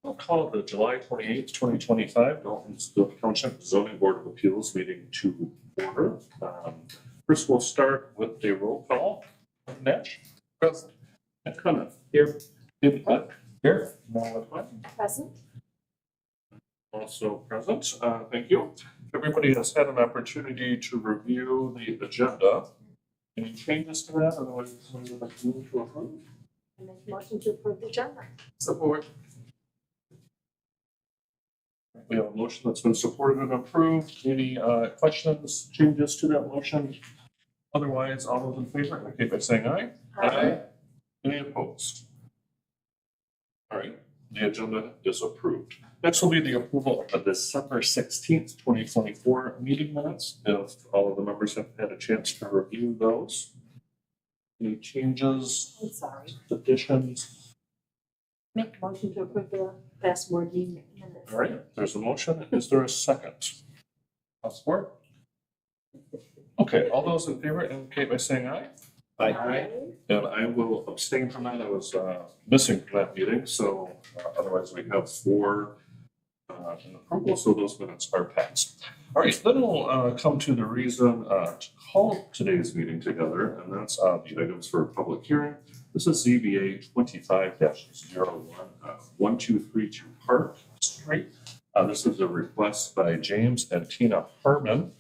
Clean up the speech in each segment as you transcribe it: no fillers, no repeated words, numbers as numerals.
We'll call the July 28th, 2025 Dalton Township Zoning Board of Appeals meeting to order. First, we'll start with a roll call. Nash? Present. And Clement? Here. David Buck? Here. Noah Clinton? Present. Also present. Thank you. Everybody has had an opportunity to review the agenda. Any changes to that? Otherwise, we would like to move to approve. I make a motion to approve the agenda. Support. We have a motion that's been supported and approved. Any questions, changes to that motion? Otherwise, all those in favor indicate by saying aye. Aye. Any opposed? All right, the agenda is approved. Next will be the approval of the December 16th, 2024 meeting minutes. If all of the members have had a chance to review those. Any changes, I'm sorry. additions? Make a motion to approve the past board meeting minutes. All right, there's a motion. Is there a second? I'll support. Okay, all those in favor indicate by saying aye. Aye. And I will abstain from that. I was missing from that meeting, so otherwise we have 4 in approval, so those minutes are passed. All right, then we'll come to the reason to call today's meeting together, and that's the items for a public hearing. This is ZBA 25-01, 1232 Park Street. This is a request by James and Tina Harmon.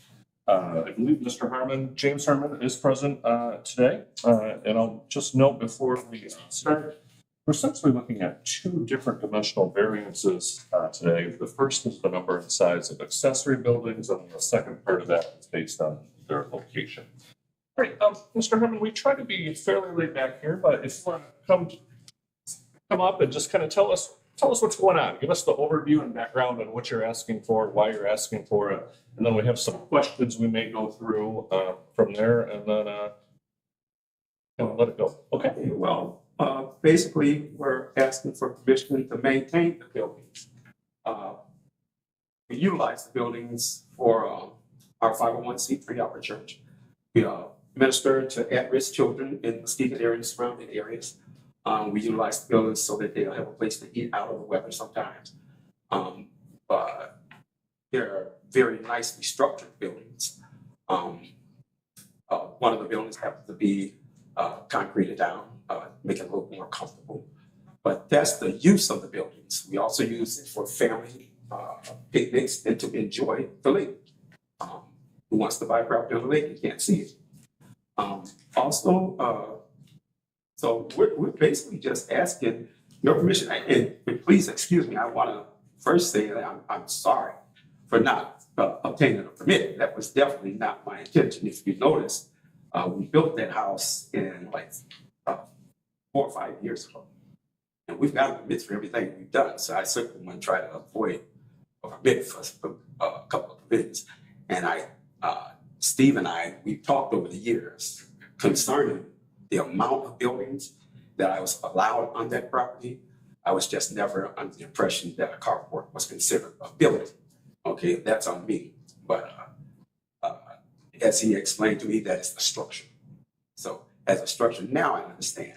I believe Mr. Harmon, James Harmon, is present today. And I'll just note before we start, we're essentially looking at 2 different dimensional variances today. The first is the number and size of accessory buildings, and the second part of that is based on their location. All right, Mr. Harmon, we try to be fairly laid back here, but if you want to come up and just kind of tell us what's going on. Give us the overview and background on what you're asking for, why you're asking for it, and then we have some questions we may go through from there, and then let it go. Okay. Well, basically, we're asking for permission to maintain the buildings. We utilize the buildings for our 501c3 our church. We minister to at-risk children in mosquito areas, surrounding areas. We utilize the buildings so that they'll have a place to eat out of the weather sometimes. But they're very nicely structured buildings. One of the buildings happens to be concreted down, make it a little more comfortable. But that's the use of the buildings. We also use it for family picnics and to enjoy the lake. Who wants to buy property on the lake? You can't see it. So we're basically just asking your permission. And please excuse me, I want to first say that I'm sorry for not obtaining a permit. That was definitely not my intention. If you notice, we built that house in like 4 or 5 years ago. And we've got permits for everything we've done. So I certainly want to try to avoid a permit for a couple of permits. And Steve and I, we've talked over the years concerning the amount of buildings that I was allowed on that property. I was just never under the impression that a carport was considered a building. Okay, that's on me. But as he explained to me, that is the structure. So as a structure, now I understand.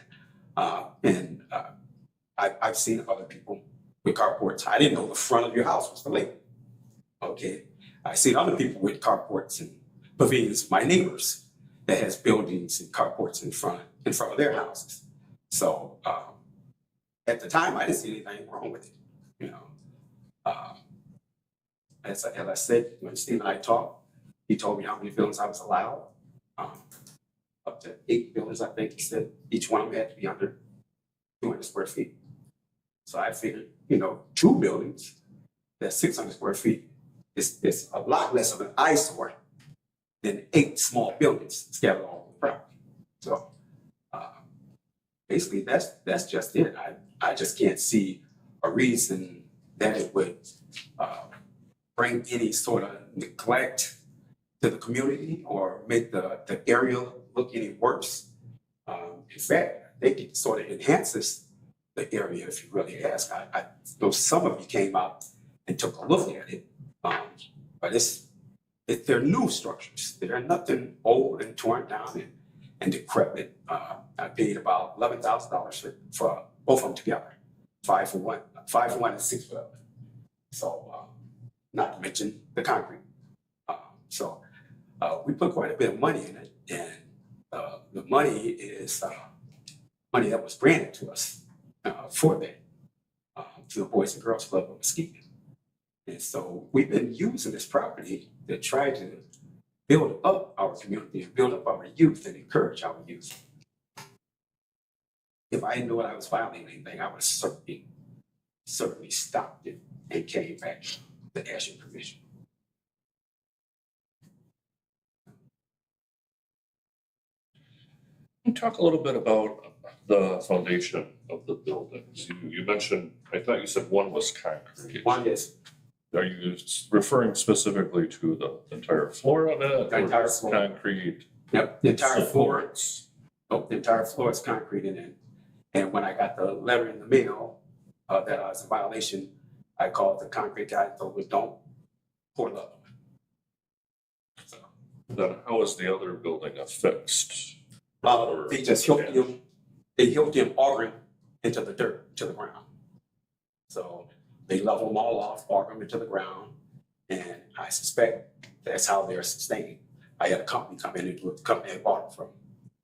I've seen other people with carports. I didn't know the front of your house was the lake. Okay, I've seen other people with carports and pavilions, my neighbors, that has buildings and carports in front of their houses. So at the time, I didn't see anything wrong with it. You know, as I said, when Steve and I talked, he told me how many buildings I was allowed. Up to 8 buildings, I think he said. Each one of them had to be under 200 square feet. So I figured, 2 buildings, that's 600 square feet. It's a lot less of an eyesore than 8 small buildings scattered all over the property. So basically, that's just it. I just can't see a reason that it would bring any sort of neglect to the community or make the area look any worse. In fact, I think it sort of enhances the area if you really ask. I know some of you came out and took a look at it, but they're new structures. They're nothing old and torn down and decrepit. I paid about $11,000 for both of them together. 5 for 1, 5 for 1 and 6 for the other. So, not to mention the concrete. So we put quite a bit of money in it, and the money is money that was granted to us for that, to the Boys and Girls Club of Muskegon. And so we've been using this property to try to build up our community and build up our youth and encourage our youth. If I didn't know I was violating anything, I would have certainly stopped it and came back to ask your permission. Can you talk a little bit about the foundation of the buildings? You mentioned, I thought you said one was concrete. One is Are you referring specifically to the entire floor of it? The entire or just floor. Concrete Yep, the entire floor. supports? Oh, the entire floor is concrete in it. And when I got the letter in the mail that I was in violation, I called the concrete guy and told him, don't pour it up. So, Then how is the other building affixed? they just helped him. They helped him auger into the dirt, to the ground. So they level them all off, auger them into the ground, and I suspect that's how they're sustained. I had a company come in and do it. The company I bought them from.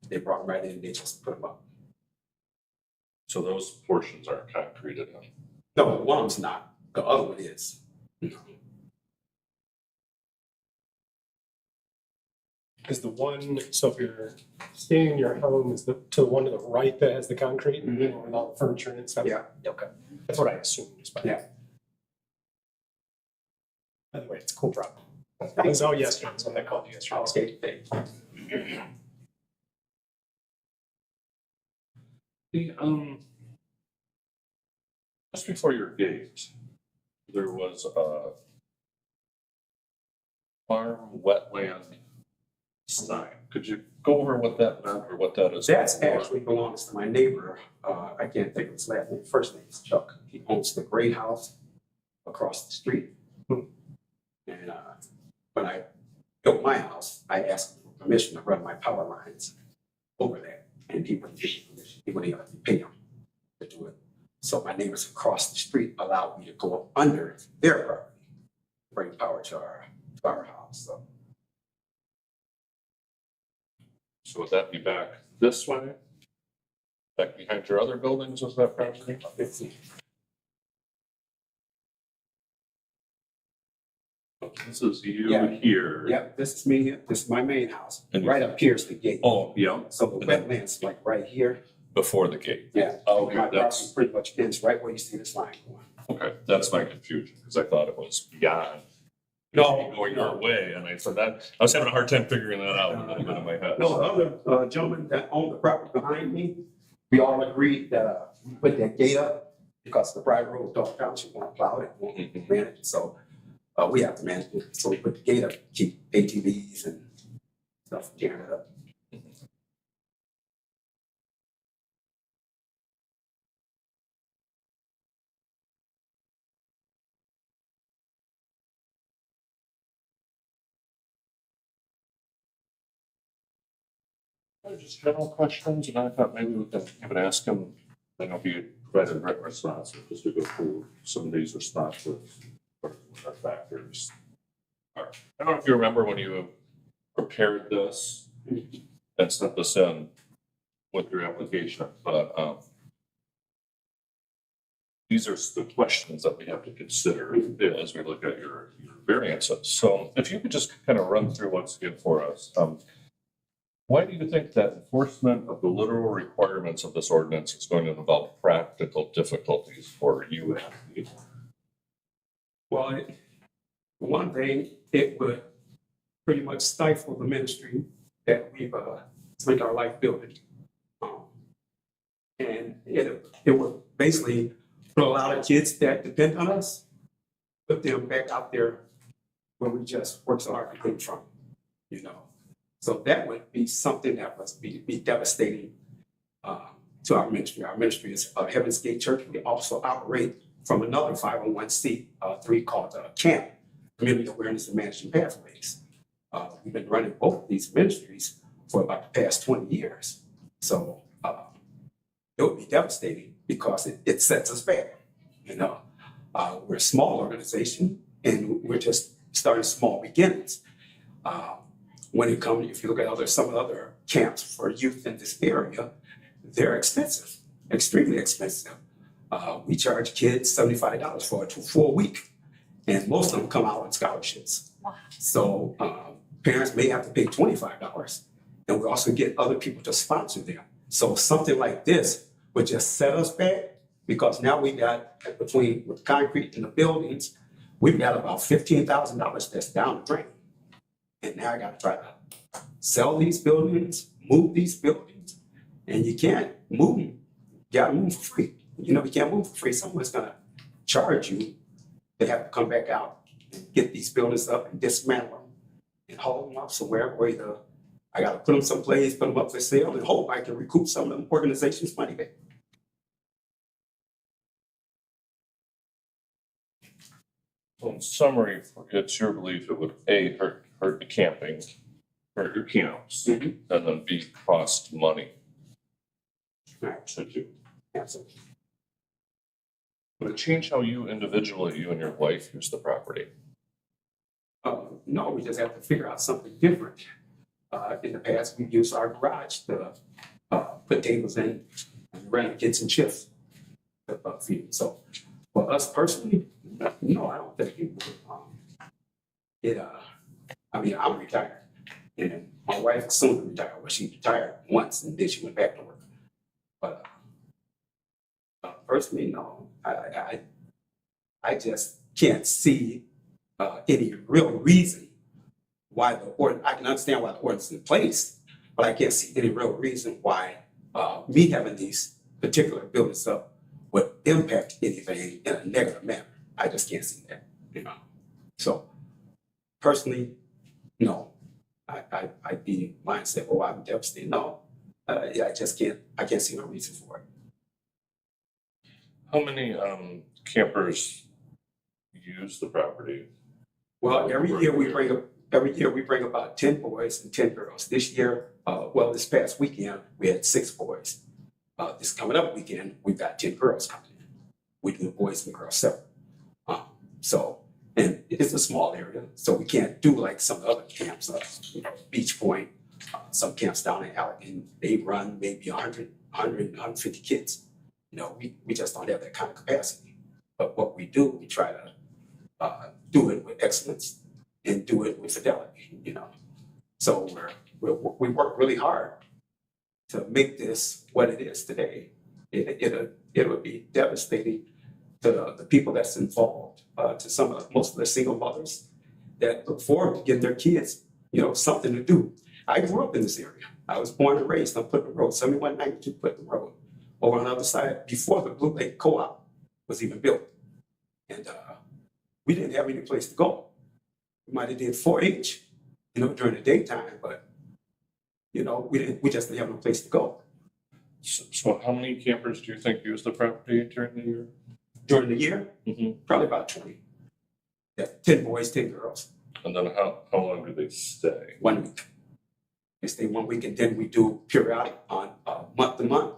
They brought them right in and they just put them up. So those portions aren't concreted in. No, one of them's not. The other one is. Is the one, so if you're staying in your home, is the, to the one to the right that has the concrete Mhm. with all the furniture and stuff? Yeah. Okay, that's what I assumed. Just by, Yeah. by the way, it's a cool problem. I was out yesterday, that's when I called you yesterday. Okay, thank you. The, just before your gate, there was a farm wetland sign. Could you go over what that meant or what that is? That's actually belongs to my neighbor. I can't think of his last name. First name is Chuck. He owns the gray house across the street. And when I built my house, I asked for permission to run my power lines over there. And he wouldn't give me permission. He wouldn't even pay him to do it. So my neighbors across the street allowed me to go up under their property, bring power to our house. So would that be back this way? Back behind your other buildings, was that property? This is you Yeah. here. Yep, this is me here. This is my main house. And- Right up here is the gate. Oh, yeah, So the wetlands like right here. before the gate. Yeah. Okay, My property that's, pretty much ends right where you see this line going. okay, that's my confusion, because I thought it was beyond. Going our way, and I said that, I was having a hard time figuring that out a little bit in my head. No, the other gentleman that owned the property behind me, we all agreed that we put that gate up because the private road, Dalton Township won't plow it, won't manage it. So we have to manage it. So we put the gate up, to keep ATVs and stuff from tearing it up. Just general questions, and I thought maybe we could even ask him, I know he provided written responses, just to go through some of these responses, or what our factors are. I don't know if you remember when you prepared this and sent this in with your application, but these are the questions that we have to consider as we look at your variances. So if you could just kind of run through once again for us. Why do you think that enforcement of the literal requirements of this ordinance is going to involve practical difficulties for you and me? Well, for one thing, it would pretty much stifle the ministry that we've spent our life building. And it would basically put a lot of kids that depend on us, put them back out there where we just work so hard to get from, you know. So that would be something that must be devastating to our ministry. Our ministry is Heaven's Gate Church. We also operate from another 501c3 called CAMP, Community Awareness and Managing Pathways. We've been running both of these ministries for about the past 20 years. So it would be devastating because it sets us back. You know, we're a small organization and we're just starting small beginnings. When it comes, if you look at some of the other camps for youth in this area, they're expensive, extremely expensive. We charge kids $75 for a full week, and most of them come out on scholarships. Wow. So parents may have to pay $25, and we also get other people to sponsor them. So something like this would just set us back because now we got between with concrete and the buildings, we've got about $15,000 that's down the drain. And now I got to try to sell these buildings, move these buildings, and you can't move them. You got to move for free. You know, you can't move for free. Someone's going to charge you. They have to come back out and get these buildings up and dismantle them and haul them up somewhere, or either I got to put them someplace, put them up for sale, and hope I can recoup some of them organizations' money back. So in summary, it's your belief it would A, hurt the camping, hurt your camps, and then B, cost money Right. to do. Absolutely. Would it change how you individually, you and your wife, use the property? No, we just have to figure out something different. In the past, we've used our garage to put tables in and run the kids in shifts to feed them. So for us personally, no, I don't think it would. I mean, I'm retired, and my wife is soon to retire. Well, she retired once, and then she went back to work. But personally, no, I just can't see any real reason why the ordinance. I can understand why the ordinance is in place, but I can't see any real reason why me having these particular buildings up would impact anything in a negative manner. I just can't see that, you know. So personally, no. I'd be mindset, oh, I'm devastated. No, yeah, I can't see no reason for it. How many campers use the property? Well, every year we bring about 10 boys and 10 girls. This year, this past weekend, we had 6 boys. This coming up weekend, we've got 10 girls coming in. We do the boys and girls separate. And it's a small area, so we can't do like some of the other camps, Beach Point, some camps down in Allegan, they run maybe 100, 150 kids. You know, we just don't have that kind of capacity. But what we do, we try to do it with excellence and do it with fidelity, you know. So we work really hard to make this what it is today. It would be devastating to the people that's involved, to most of the single mothers that look forward to getting their kids, you know, something to do. I grew up in this area. I was born and raised on Putnam Road, 7192 Putnam Road, over on the other side, before the Blue Lake Co-op was even built. And we didn't have any place to go. We might have did 4-H, you know, during the daytime, but, you know, we just didn't have no place to go. So how many campers do you think use the property during the year? During the year, probably about 20. Yeah, 10 boys, 10 girls. And then how long do they stay? 1 week. They stay 1 week, and then we do periodic on month to month.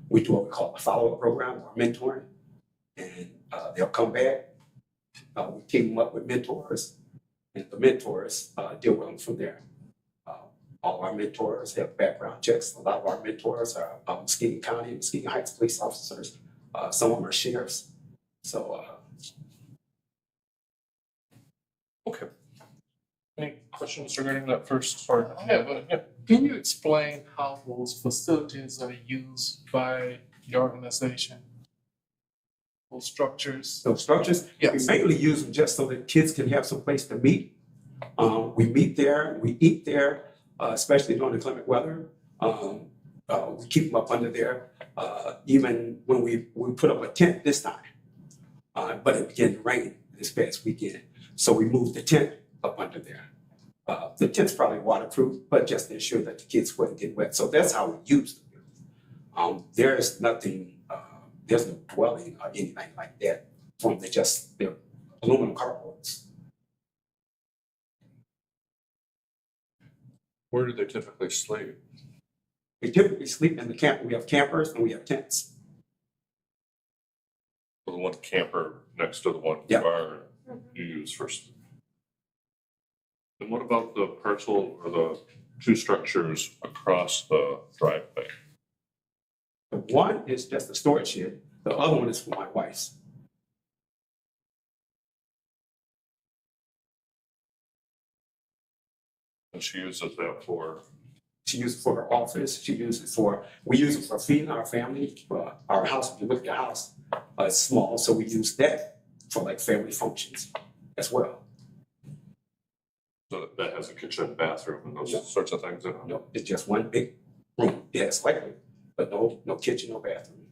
We do what we call a follow-up program or mentoring, and they'll come back. We team them up with mentors, and the mentors deal with them from there. All our mentors have background checks. A lot of our mentors are Muskegon County and Muskegon Heights police officers. Some of them are sheriffs. So, Okay. Any questions regarding that first part? Yeah. Can you explain how those facilities are used by the organization? Those structures? those structures, Yes. we mainly use them just so that kids can have some place to meet. We meet there, we eat there, especially during the inclement weather. We keep them up under there, even when we put up a tent this time. But it began to rain this past weekend, so we moved the tent up under there. The tent's probably waterproof, but just to ensure that the kids wouldn't get wet. So that's how we use them. There's nothing, there's no dwelling or anything like that. They're aluminum carports. Where do they typically sleep? We typically sleep in the camp. We have campers and we have tents. The one camper next to the one Yeah. barn you use first. And what about the parcel or the two structures across the driveway? The one is just a storage shed. The other one is for my wife's. And she uses that for, She uses it for her office. We use it for feeding our family. Our house, if you look at the house, it's small, so we use that for like family functions as well. so that has a kitchen, bathroom, and those Yeah. sorts of things in it? No, it's just one big room. It has electric, but no kitchen, no bathroom.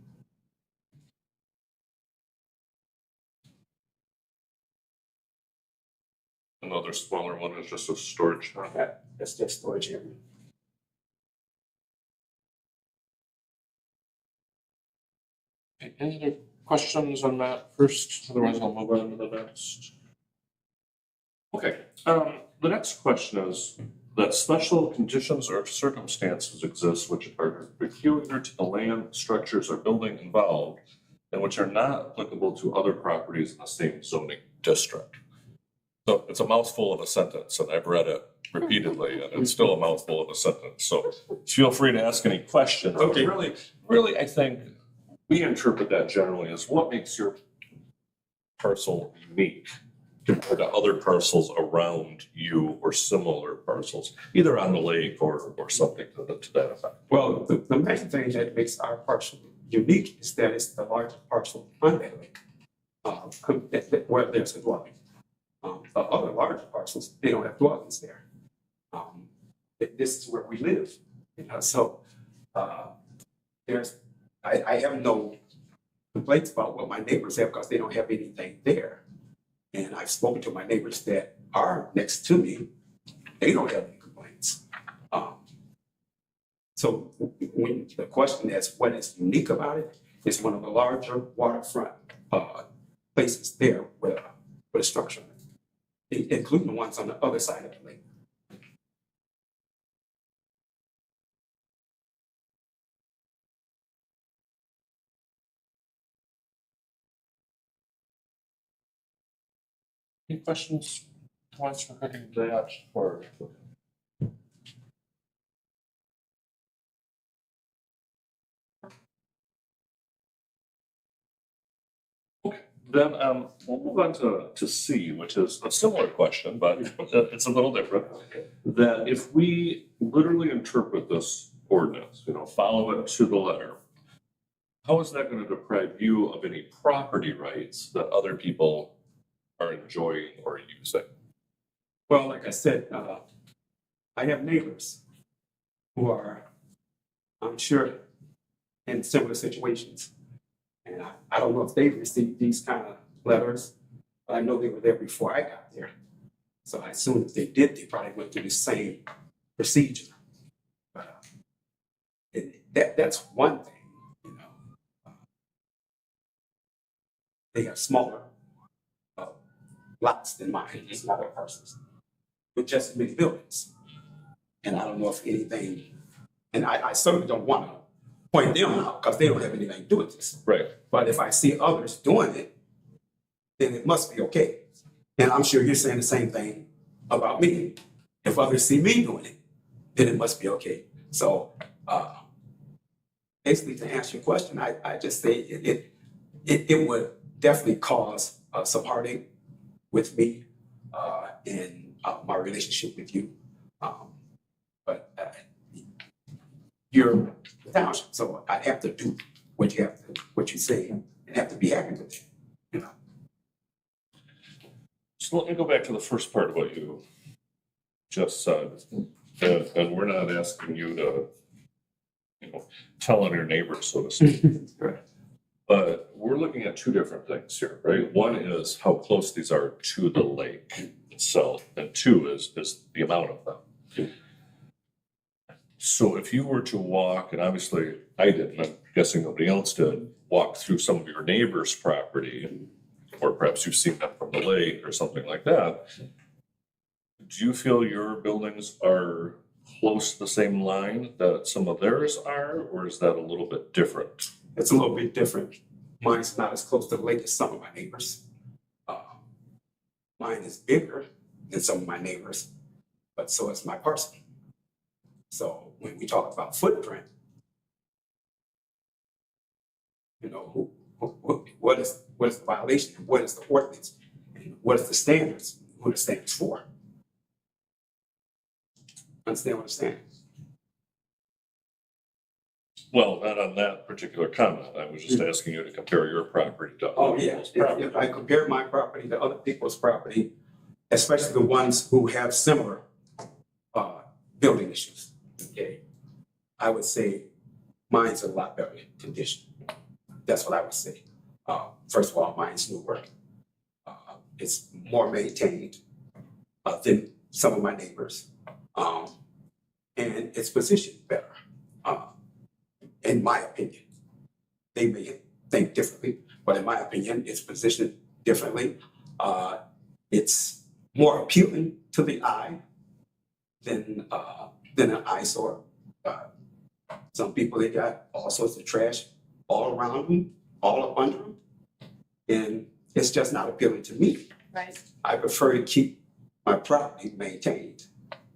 Another smaller one is just a storage. That's just storage area. Okay, any other questions on that first? Otherwise, I'll move on to the next. Okay, the next question is that special conditions or circumstances exist which are peculiar to the land, structures, or building involved and which are not applicable to other properties in the same zoning district. So it's a mouthful of a sentence, and I've read it repeatedly, and it's still a mouthful of a sentence. So feel free to ask any questions. But Okay. really, I think we interpret that generally as what makes your parcel unique compared to other parcels around you or similar parcels, either on the lake or something to that effect. Well, the main thing that makes our parcel unique is that it's the largest parcel on that lake, where there's a dwelling. The other larger parcels, they don't have dwellings there. This is where we live, so I have no complaints about what my neighbors have because they don't have anything there. And I've spoken to my neighbors that are next to me, they don't have any complaints. So when the question is what is unique about it, it's one of the larger waterfront places there with a structure, including the ones on the other side of the lake. Any questions, points regarding that or? Okay, then we'll move on to C, which is a similar question, but it's a little different. That if we literally interpret this ordinance, follow it to the letter, how is that going to deprive you of any property rights that other people are enjoying or using? Well, like I said, I have neighbors who are, I'm sure, in similar situations. And I don't know if they've received these kind of letters, but I know they were there before I got there. So I assume if they did, they probably went through the same procedure. But that's one thing, They have smaller lots than mine, smaller parcels, with just as many buildings. And I don't know if anything, and I certainly don't want to point them out because they don't have anything to do with this. Right. But if I see others doing it, then it must be okay. And I'm sure you're saying the same thing about me. If others see me doing it, then it must be okay. So basically, to answer your question, I just say it would definitely cause some heartache with me in my relationship with you. But you're the township, so I have to do what you say, and have to be happy with it. So let me go back to the first part of what you just said. And we're not asking you to, tell on your neighbors, so to speak. Right. But we're looking at two different things here, right? One is how close these are to the lake itself, and two is the amount of them. So if you were to walk, and obviously I didn't, I'm guessing nobody else did, walk through some of your neighbor's property, or perhaps you've seen them from the lake or something like that, do you feel your buildings are close to the same line that some of theirs are, or is that a little bit different? It's a little bit different. Mine's not as close to the lake as some of my neighbors. Mine is bigger than some of my neighbors, but so is my parcel. So when we talk about footprint, you know, what is the violation, and what is the ordinance, and what is the standards, who the standards for? Understand what I'm saying? Well, not on that particular comment. I was just asking you to compare your property to Oh, other yeah. people's If property. I compare my property to other people's property, especially the ones who have similar building issues, okay, I would say mine's a lot better condition. That's what I would say. First of all, mine's newer. It's more maintained than some of my neighbors. And it's positioned better, in my opinion. They may think differently, but in my opinion, it's positioned differently. It's more appealing to the eye than an eyesore. Some people, they got all sorts of trash all around them, all up under them, and it's just not appealing to me. Right. I prefer to keep my property maintained,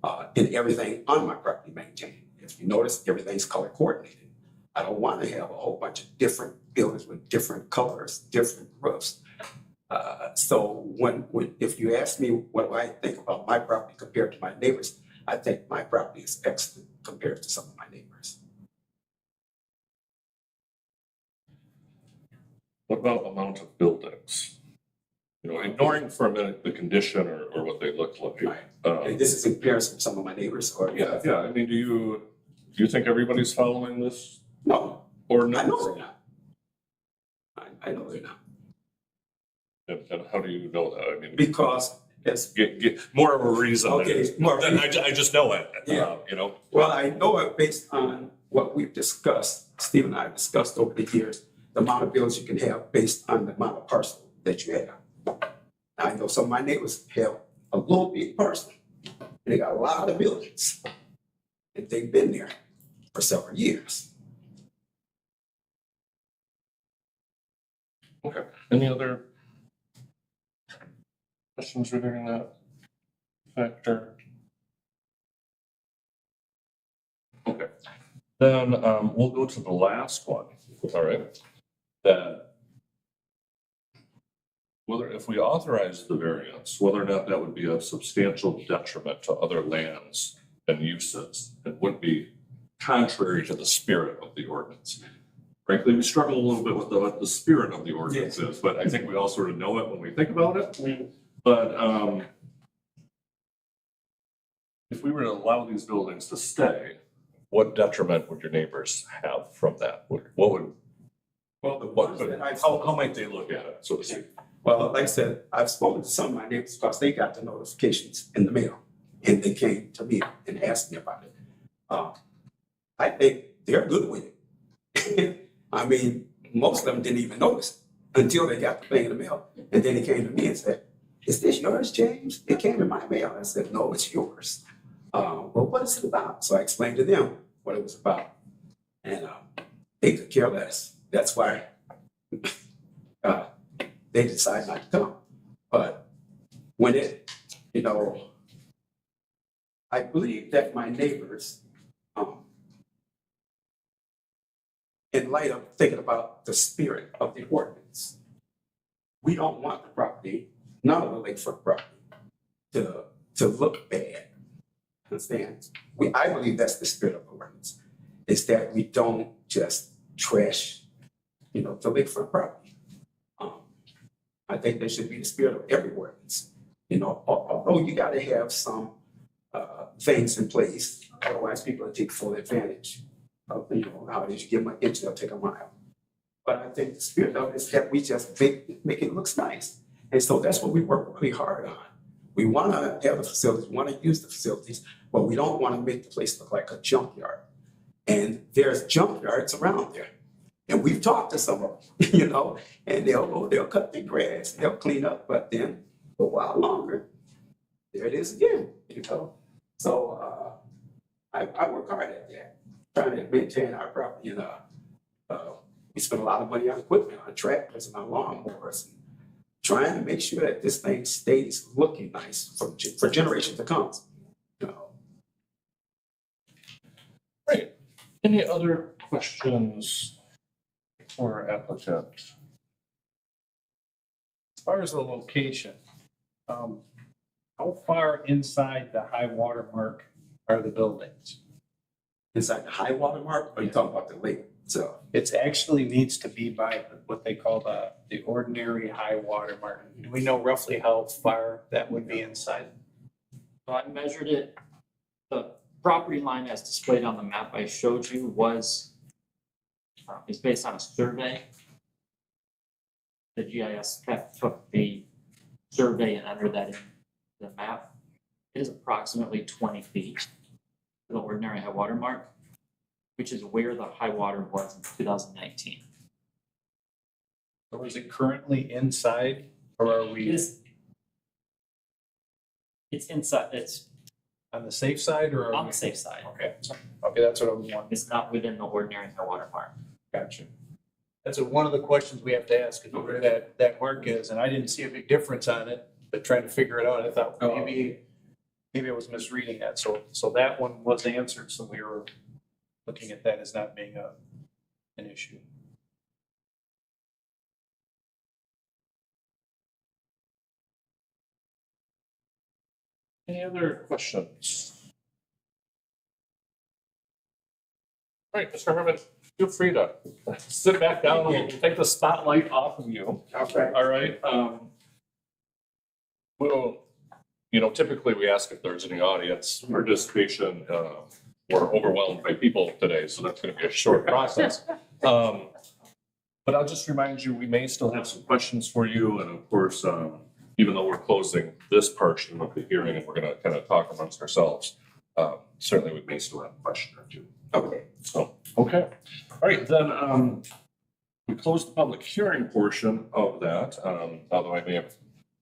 and everything on my property maintained. If you notice, everything's color coordinated. I don't want to have a whole bunch of different buildings with different colors, different roofs. So if you ask me what I think about my property compared to my neighbors, I think my property is excellent compared to some of my neighbors. What about amount of buildings? You know, ignoring for a minute the condition or what they look like. Right. And this is in comparison to some of my neighbors, or Yeah, I mean, do you think everybody's following this no, ordinance? I know they're not. I know they're not, And how do you know that? I mean, because it's get more of a reason okay. More than I just know it. Yeah. You know. Well, I know it based on what we've discussed. Steve and I have discussed over the years the amount of bills you can have based on the amount of parcel that you have. I know some of my neighbors have a little big parcel, and they got a lot of buildings, and they've been there for several years. Okay. Any other questions regarding that factor? Okay. Then we'll go to the last one. All right. That whether if we authorize the variance, whether or not that would be a substantial detriment to other lands and uses, it would be contrary to the spirit of the ordinance. Frankly, we struggle a little bit with what the spirit of the ordinance is, but I think we all sort of know it when we think about it. But if we were to allow these buildings to stay, what detriment would your neighbors have from that? What would, Well, the what ones could, that I've how might they look at it, so to speak? Well, like I said, I've spoken to some of my neighbors because they got the notifications in the mail, and they came to me and asked me about it. I think they're good with it. I mean, most of them didn't even notice until they got the thing in the mail, and then they came to me and said, "Is this yours, James?" It came in my mail. I said, "No, it's yours." Well, what is it about? So I explained to them what it was about, and they could care less. That's why they decided not to come. But when I believe that my neighbors, in light of thinking about the spirit of the ordinance, we don't want the property, none of the lakefront property, to look bad. Understand? I believe that's the spirit of the ordinance, is that we don't just trash, the lakefront property. I think that should be the spirit of every ordinance. Although you got to have some things in place, otherwise people will take full advantage of nowadays you give them an inch, they'll take a mile. But I think the spirit of it is that we just make it look nice, and so that's what we work really hard on. We want to have the facilities, we want to use the facilities, but we don't want to make the place look like a junkyard. And there's junkyards around there. And we've talked to some of them, and they'll cut their grass, they'll clean up, but then a while longer, there it is again, So I work hard at that, trying to maintain our property, and, we spend a lot of money on equipment, on tractors and on lawnmowers, and trying to make sure that this thing stays looking nice for generations to come. You know, Great. Any other questions for applicant? As far as the location, how far inside the high water mark are the buildings? inside the high water mark, or you talking about the lake itself? It actually needs to be by what they call the ordinary high water mark. Do we know roughly how far that would be inside? So I measured it, the property line as displayed on the map I showed you was, is based on a survey. The GIS took the survey and entered that in the map. It is approximately 20 feet to the ordinary high water mark, which is where the high water was in 2019. Or is it currently inside, or are It we is, it's inside, it's on the safe side, or are on we? the safe side. Okay, okay, that's what I was wondering. It's not within the ordinary high water mark. Gotcha. That's one of the questions we have to ask, is where that mark is, and I didn't see a big difference on it, but trying to figure it out, I thought maybe I was misreading that, so that one was answered, so we were looking at that as not being an issue. Any other questions? All right, Mr. Herman, feel free to sit back down and take the spotlight off of you. Okay. All right. Well, typically we ask if there's any audience participation. We're overwhelmed by people today, so that's going to be a short process. But I'll just remind you, we may still have some questions for you. And of course, even though we're closing this portion of the hearing and we're going to kind of talk amongst ourselves, certainly we may still have a question or two. Okay. So, okay. All right, then we closed the public hearing portion of that, although I may have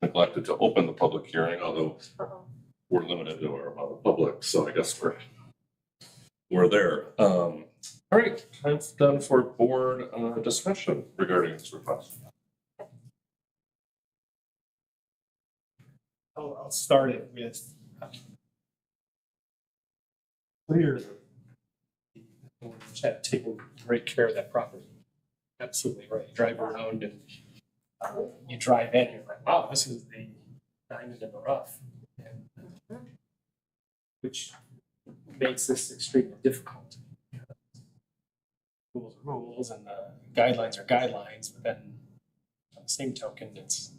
neglected to open the public hearing, although we're limited to our amount of public, so I guess we're there. All right, time done for board discussion regarding this request. I'll start it with clear. Just have to take great care of that property. Absolutely right. Drive around and you drive in, you're like, wow, this is the diamond in the rough. And, which makes this extremely difficult. Rules are rules and guidelines are guidelines, but then on the same token, it's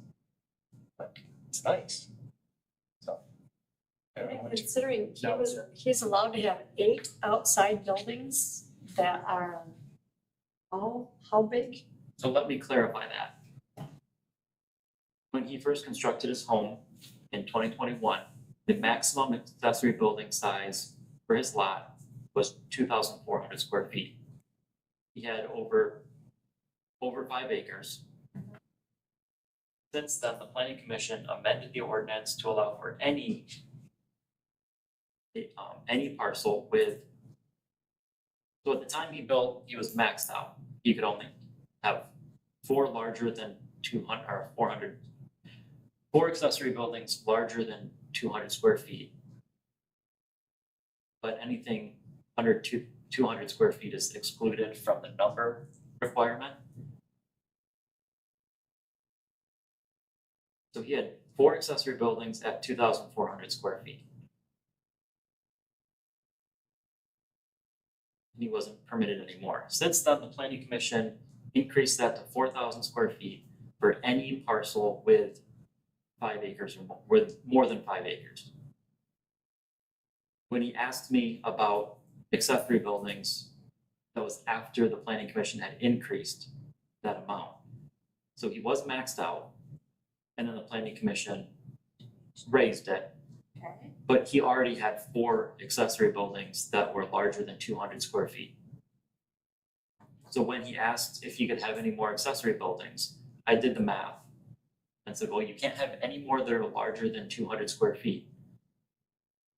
like, it's nice. So. I don't know what you- Considering No. he's allowed to have 8 outside buildings that are, how big? So let me clarify that. When he first constructed his home in 2021, the maximum accessory building size for his lot was 2,400 square feet. He had over 5 acres. Since then, the planning commission amended the ordinance to allow for any parcel with, so at the time he built, he was maxed out. He could only have 4 larger than 200, or 400, 4 accessory buildings larger than 200 square feet. But anything under 200 square feet is excluded from the number requirement. So he had 4 accessory buildings at 2,400 square feet. And he wasn't permitted anymore. Since then, the planning commission increased that to 4,000 square feet for any parcel with 5 acres or more, with more than 5 acres. When he asked me about accessory buildings, that was after the planning commission had increased that amount. So he was maxed out, and then the planning commission raised it. Okay. But he already had 4 accessory buildings that were larger than 200 square feet. So when he asked if he could have any more accessory buildings, I did the math and said, well, you can't have any more that are larger than 200 square feet.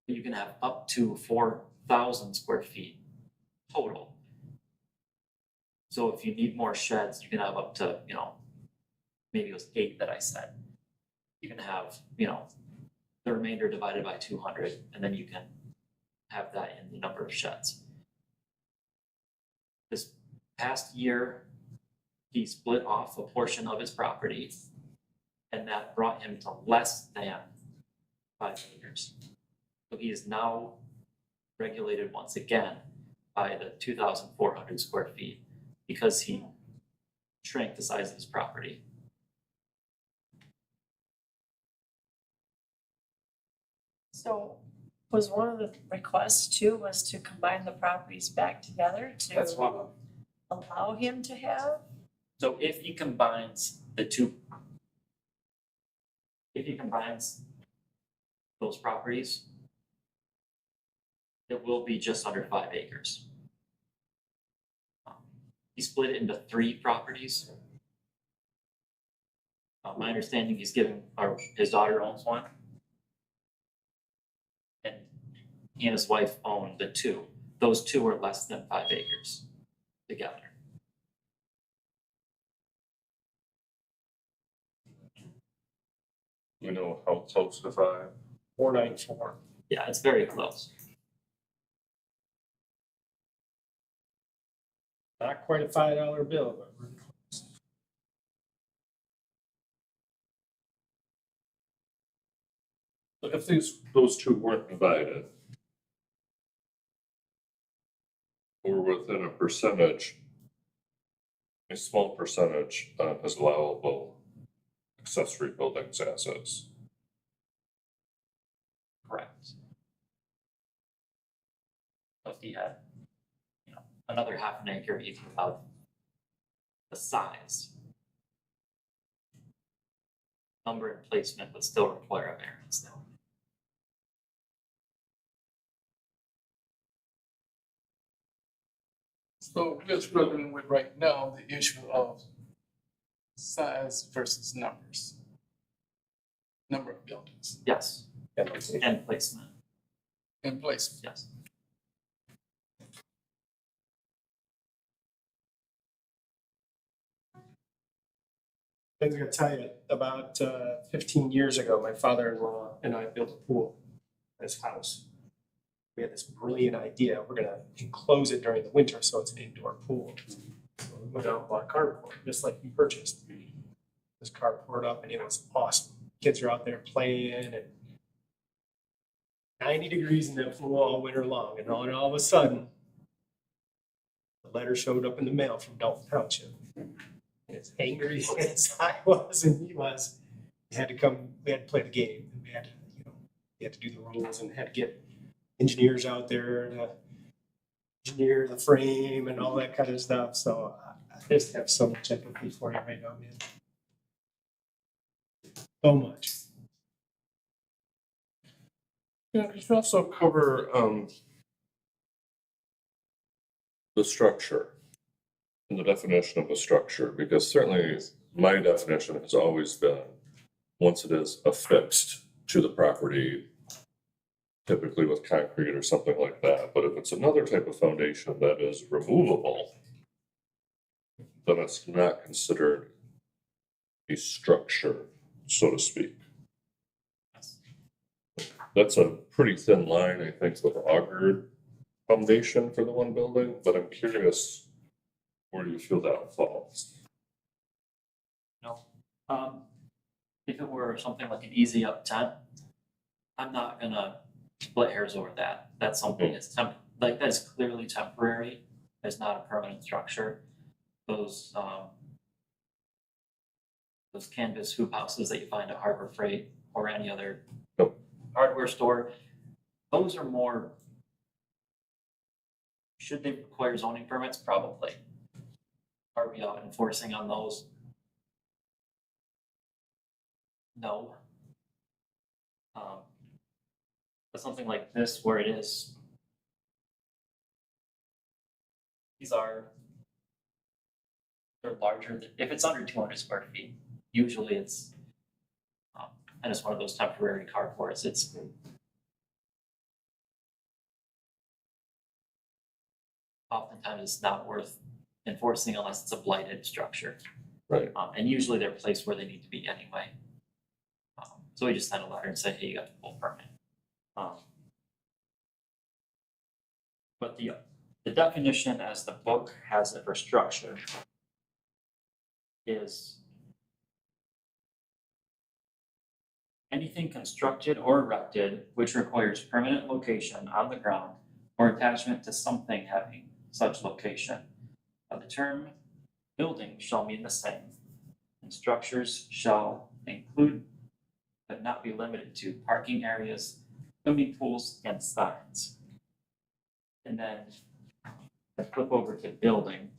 But you can have up to 4 2,000 square feet total. So if you need more sheds, you can have up to, maybe it was 8 that I said. You can have, the remainder divided by 200, and then you can have that in the number of sheds. This past year, he split off a portion of his property, and that brought him to less than 5 acres. So he is now regulated once again by the 2,400 square feet because he shrank the size of his property. So was one of the requests too, was to combine the properties back together That's to one of, allow him to have? So if he combines the two, if he combines those properties, it will be just under 5 acres. He split it into 3 properties. My understanding, he's giving, his daughter owns one. And he and his wife own the 2. Those 2 are less than 5 acres together. You know how close to 5? 494. Yeah, it's very close. Not quite a $5 bill, but really close. But if those two weren't divided, or within a percentage, a small percentage is allowable accessory buildings as is. Correct. So if he had, another half an acre, he'd have the size. Number and placement would still require a variance though. So we're struggling with right now the issue of size versus numbers. Number of buildings Yes, And location. and placement, in place. yes. I was gonna tell you, about 15 years ago, my father-in-law and I built a pool at his house. We had this brilliant idea, we're gonna enclose it during the winter, so it's an indoor pool. So we went out and bought cardboard, just like you purchased. This cardboard up, and it was awesome. Kids are out there playing, and 90 degrees in that pool all winter long, and all of a sudden, a letter showed up in the mail from Dalton Township. And as angry as I was and he was, we had to play the game. And we had to do the rules and had to get engineers out there to engineer the frame and all that kind of stuff. So I just have so much empathy for you right now, man. So much. Yeah, could you also cover the structure and the definition of a structure? Because certainly my definition has always been, once it is affixed to the property, typically with concrete or something like that. But if it's another type of foundation that is removable, then it's not considered a structure, so to speak. That's a pretty thin line, I think, with augured foundation for the one building, but I'm curious, where do you feel that falls? No. If it were something like an easy up tent, I'm not gonna split hairs over that. That's something that's that is clearly temporary. It's not a permanent structure. Those canvas hoop houses that you find at Harbor Freight or any other hardware store, those are more. Should they require zoning permits? Probably. Are we out enforcing on those? No. But something like this where it is, they're larger, if it's under 200 square feet, usually it's, and it's one of those temporary carports, it's oftentimes it's not worth enforcing unless it's a blighted structure. Right. And usually they're placed where they need to be anyway. So we just send a letter and say, hey, you got the full permit. But the definition as the book has it for structure is anything constructed or erected which requires permanent location on the ground or attachment to something having such location. The term building shall mean the same, and structures shall include but not be limited to parking areas, swimming pools, and signs. And then I flip over to building.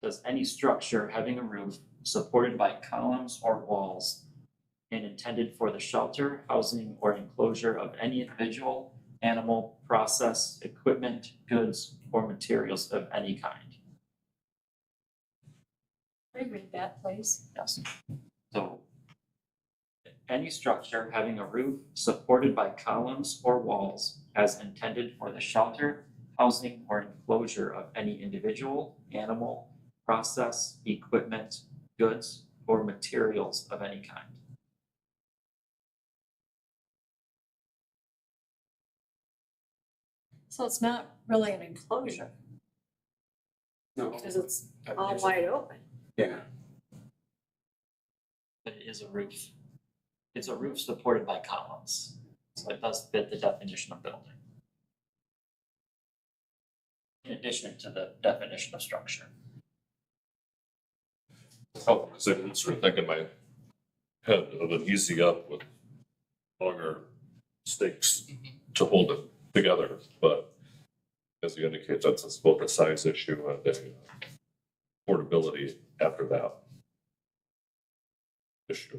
Says any structure having a roof supported by columns or walls and intended for the shelter, housing, or enclosure of any individual, animal, process, equipment, goods, or materials of any kind. Reread that, please. Yes. So any structure having a roof supported by columns or walls as intended for the shelter, housing, or enclosure of any individual, animal, process, equipment, goods, or materials of any kind. So it's not really an enclosure, No. because it's all wide open. Yeah. But it is a roof. It's a roof supported by columns, so it does fit the definition of building. In addition to the definition of structure. Oh, so I'm sort of thinking in my head of an easy up with longer stakes to hold it together, but as you indicate, that's both a size issue and a portability after that issue.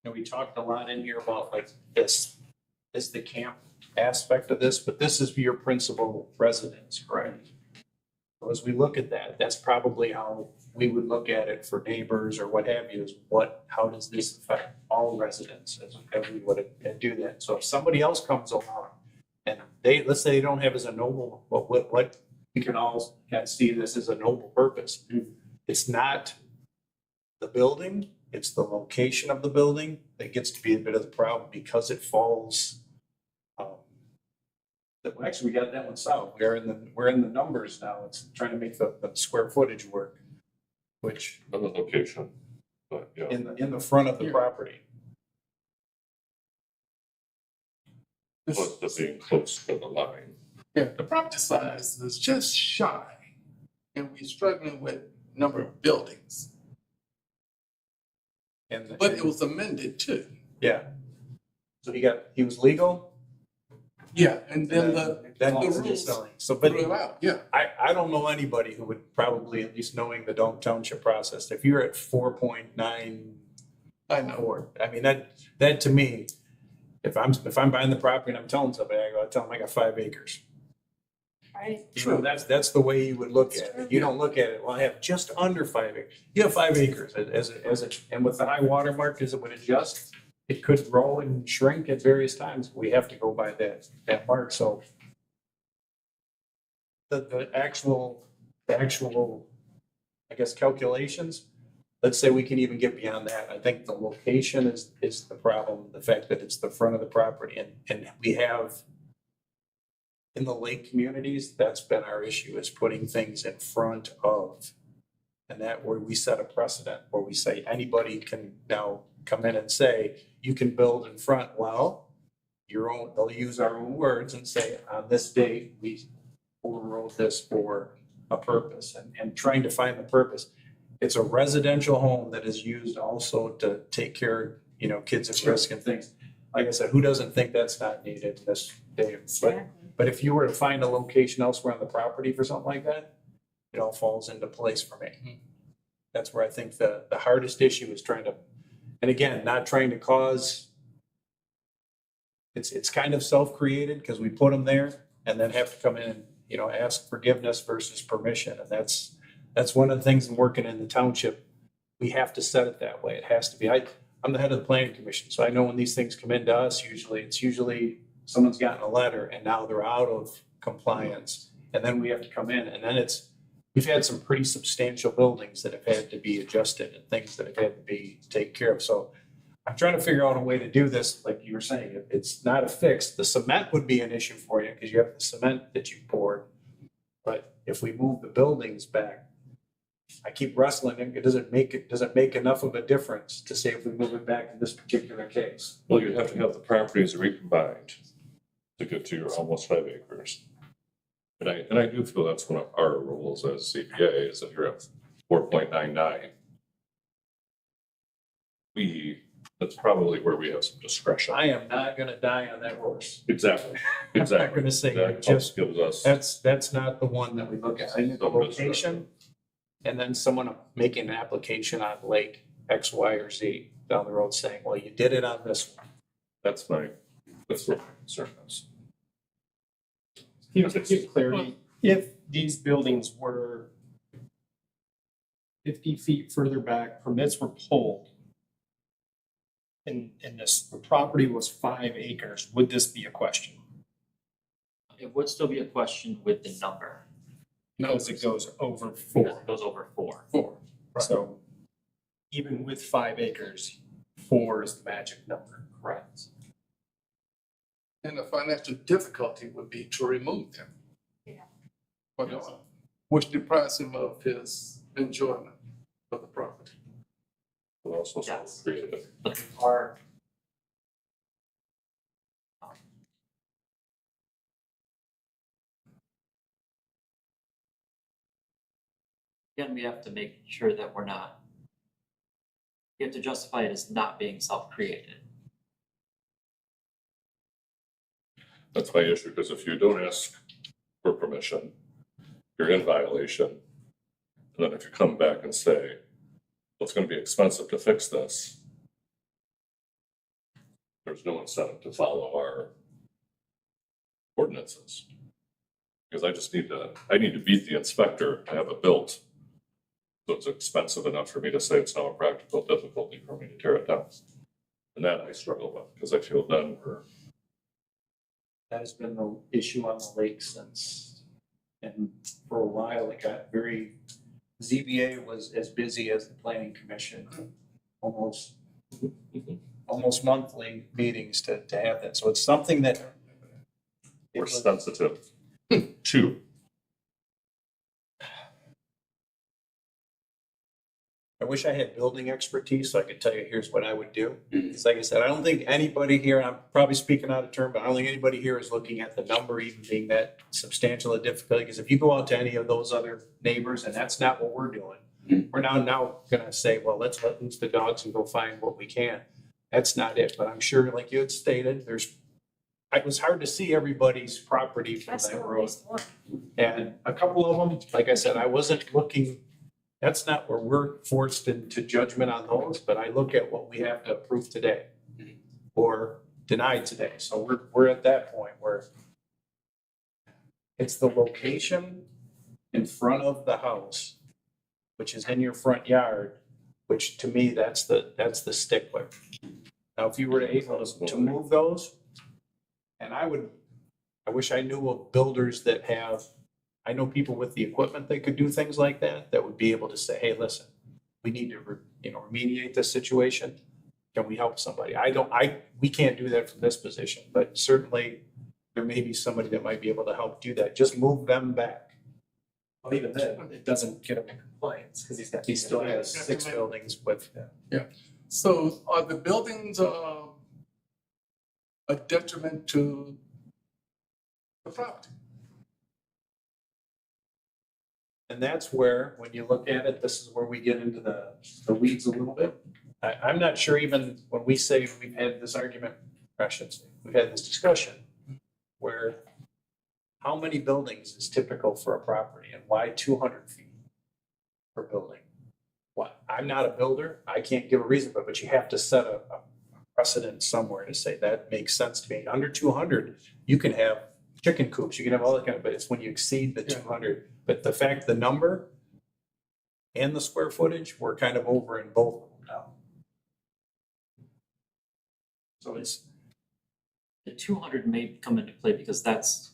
And we talked a lot in here about like this is the camp aspect of this, but this is your principal residence, correct? So as we look at that, that's probably how we would look at it for neighbors or what have you, is how does this affect all residents as we would do that? So if somebody else comes along and let's say they don't have as a noble, what we can all kind of see this as a noble purpose. It's not the building, it's the location of the building that gets to be a bit of the problem because it falls. Actually, we got that one south. We're in the numbers now. It's trying to make the square footage work, which On the location, but yeah. in the front of the property. Plus the being close to the line. Yeah, the property size is just shy, and we're struggling with number of buildings. And But it was amended too. yeah. So he was legal. Yeah, and then Then the he's rules selling. So, but threw it out, yeah. I don't know anybody who would probably, at least knowing the Dalton Township process, if you're at 4.94, I know. I mean, that to me, if I'm buying the property and I'm telling somebody, I tell them I got 5 acres. Right? You know, that's the way you would look at it. You don't look at it, well, I have just under 5 acres. You have 5 acres and with the high water mark, as it would adjust, it could grow and shrink at various times. We have to go by that mark, so. The actual, I guess, calculations, let's say we can even get beyond that. I think the location is the problem, the fact that it's the front of the property and we have in the lake communities, that's been our issue, is putting things in front of. And that where we set a precedent, where we say anybody can now come in and say, you can build in front. Well, they'll use our own words and say, on this date, we overrode this for a purpose and trying to find the purpose. It's a residential home that is used also to take care of, kids at risk and things. Like I said, who doesn't think that's not needed this day? But if you were to find a location elsewhere on the property for something like that, it all falls into place for me. That's where I think the hardest issue is trying to, and again, not trying to cause, it's kind of self-created because we put them there and then have to come in and, ask forgiveness versus permission. And that's That's one of the things in working in the township. We have to set it that way. It has to be. I'm the head of the planning commission, so I know when these things come into us, it's usually someone's gotten a letter and now they're out of compliance. And then we have to come in, and then we've had some pretty substantial buildings that have had to be adjusted and things that have had to be taken care of. So I'm trying to figure out a way to do this, like you were saying, it's not a fix. The cement would be an issue for you because you have the cement that you poured. But if we move the buildings back, I keep wrestling, it does it make enough of a difference to say if we move it back in this particular case? Well, you'd have to have the properties recombined to get to your almost 5 acres. And I do feel that's one of our rules as CPA is that you're at 4.99. That's probably where we have some discretion. I am not gonna die on that horse. Exactly, I'm exactly. not gonna say That just, gives us. that's not the one that we look at. I think the location, and then someone making an application on Lake X, Y, or Z down the road saying, well, you did it on this one. That's what my concern is. To give clarity, if these buildings were 50 feet further back, permits were pulled, and this property was 5 acres, would this be a question? It would still be a question with the number, Because it goes over because 4. it goes over 4. 4. So even with 5 acres, 4 is the magic number. Correct. And the financial difficulty would be to remove them. Yeah. Which deprives him of his enjoyment of the property. But also Yes. creative. But there are again, we have to make sure that we're not, we have to justify it as not being self-created. That's my issue, because if you don't ask for permission, you're in violation. And then if you come back and say, well, it's gonna be expensive to fix this, there's no incentive to follow our ordinances. Because I need to beat the inspector to have it built. So it's expensive enough for me to say it's now a practical difficulty for me to tear it down. And that I struggle with, because I feel then That has been the issue on the lake since, and for a while, it got ZBA was as busy as the planning commission, almost monthly meetings to have that. So it's something that we're sensitive to. I wish I had building expertise so I could tell you, here's what I would do. Because like I said, I don't think anybody here, I'm probably speaking out of turn, but I don't think anybody here is looking at the number even being that substantial a difficulty. Because if you go out to any of those other neighbors, and that's not what we're doing, we're now gonna say, well, let's let loose the dogs and go find what we can. That's not it, but I'm sure, like you had stated, it was hard to see everybody's property from That's that at road. least one. And a couple of them, like I said, I wasn't looking, that's not where we're forced into judgment on those, but I look at what we have to approve today or deny today. So we're at that point where it's the location in front of the house, which is in your front yard, which to me, that's the stickler. Now, if you were able to move those, and I wish I knew of builders that I know people with the equipment that could do things like that would be able to say, hey, listen, we need to, remediate this situation. Can we help somebody? We can't do that from this position, but certainly there may be somebody that might be able to help do that. Just move them back. Well, even then, it doesn't get him in compliance because He still has 6 buildings with, So are the buildings a detriment to the property? and that's where, when you look at it, this is where we get into the weeds a little bit. I'm not sure even when we say we've had this argument, I should say, we've had this discussion where how many buildings is typical for a property and why 200 feet per building? What, I'm not a builder, I can't give a reason, but you have to set a precedent somewhere to say that makes sense to me. Under 200, you can have chicken coops, you can have all that kind of, but it's when you exceed the 200. But the number, and the square footage, we're kind of over in both of them now. So it's, The 200 may come into play because that's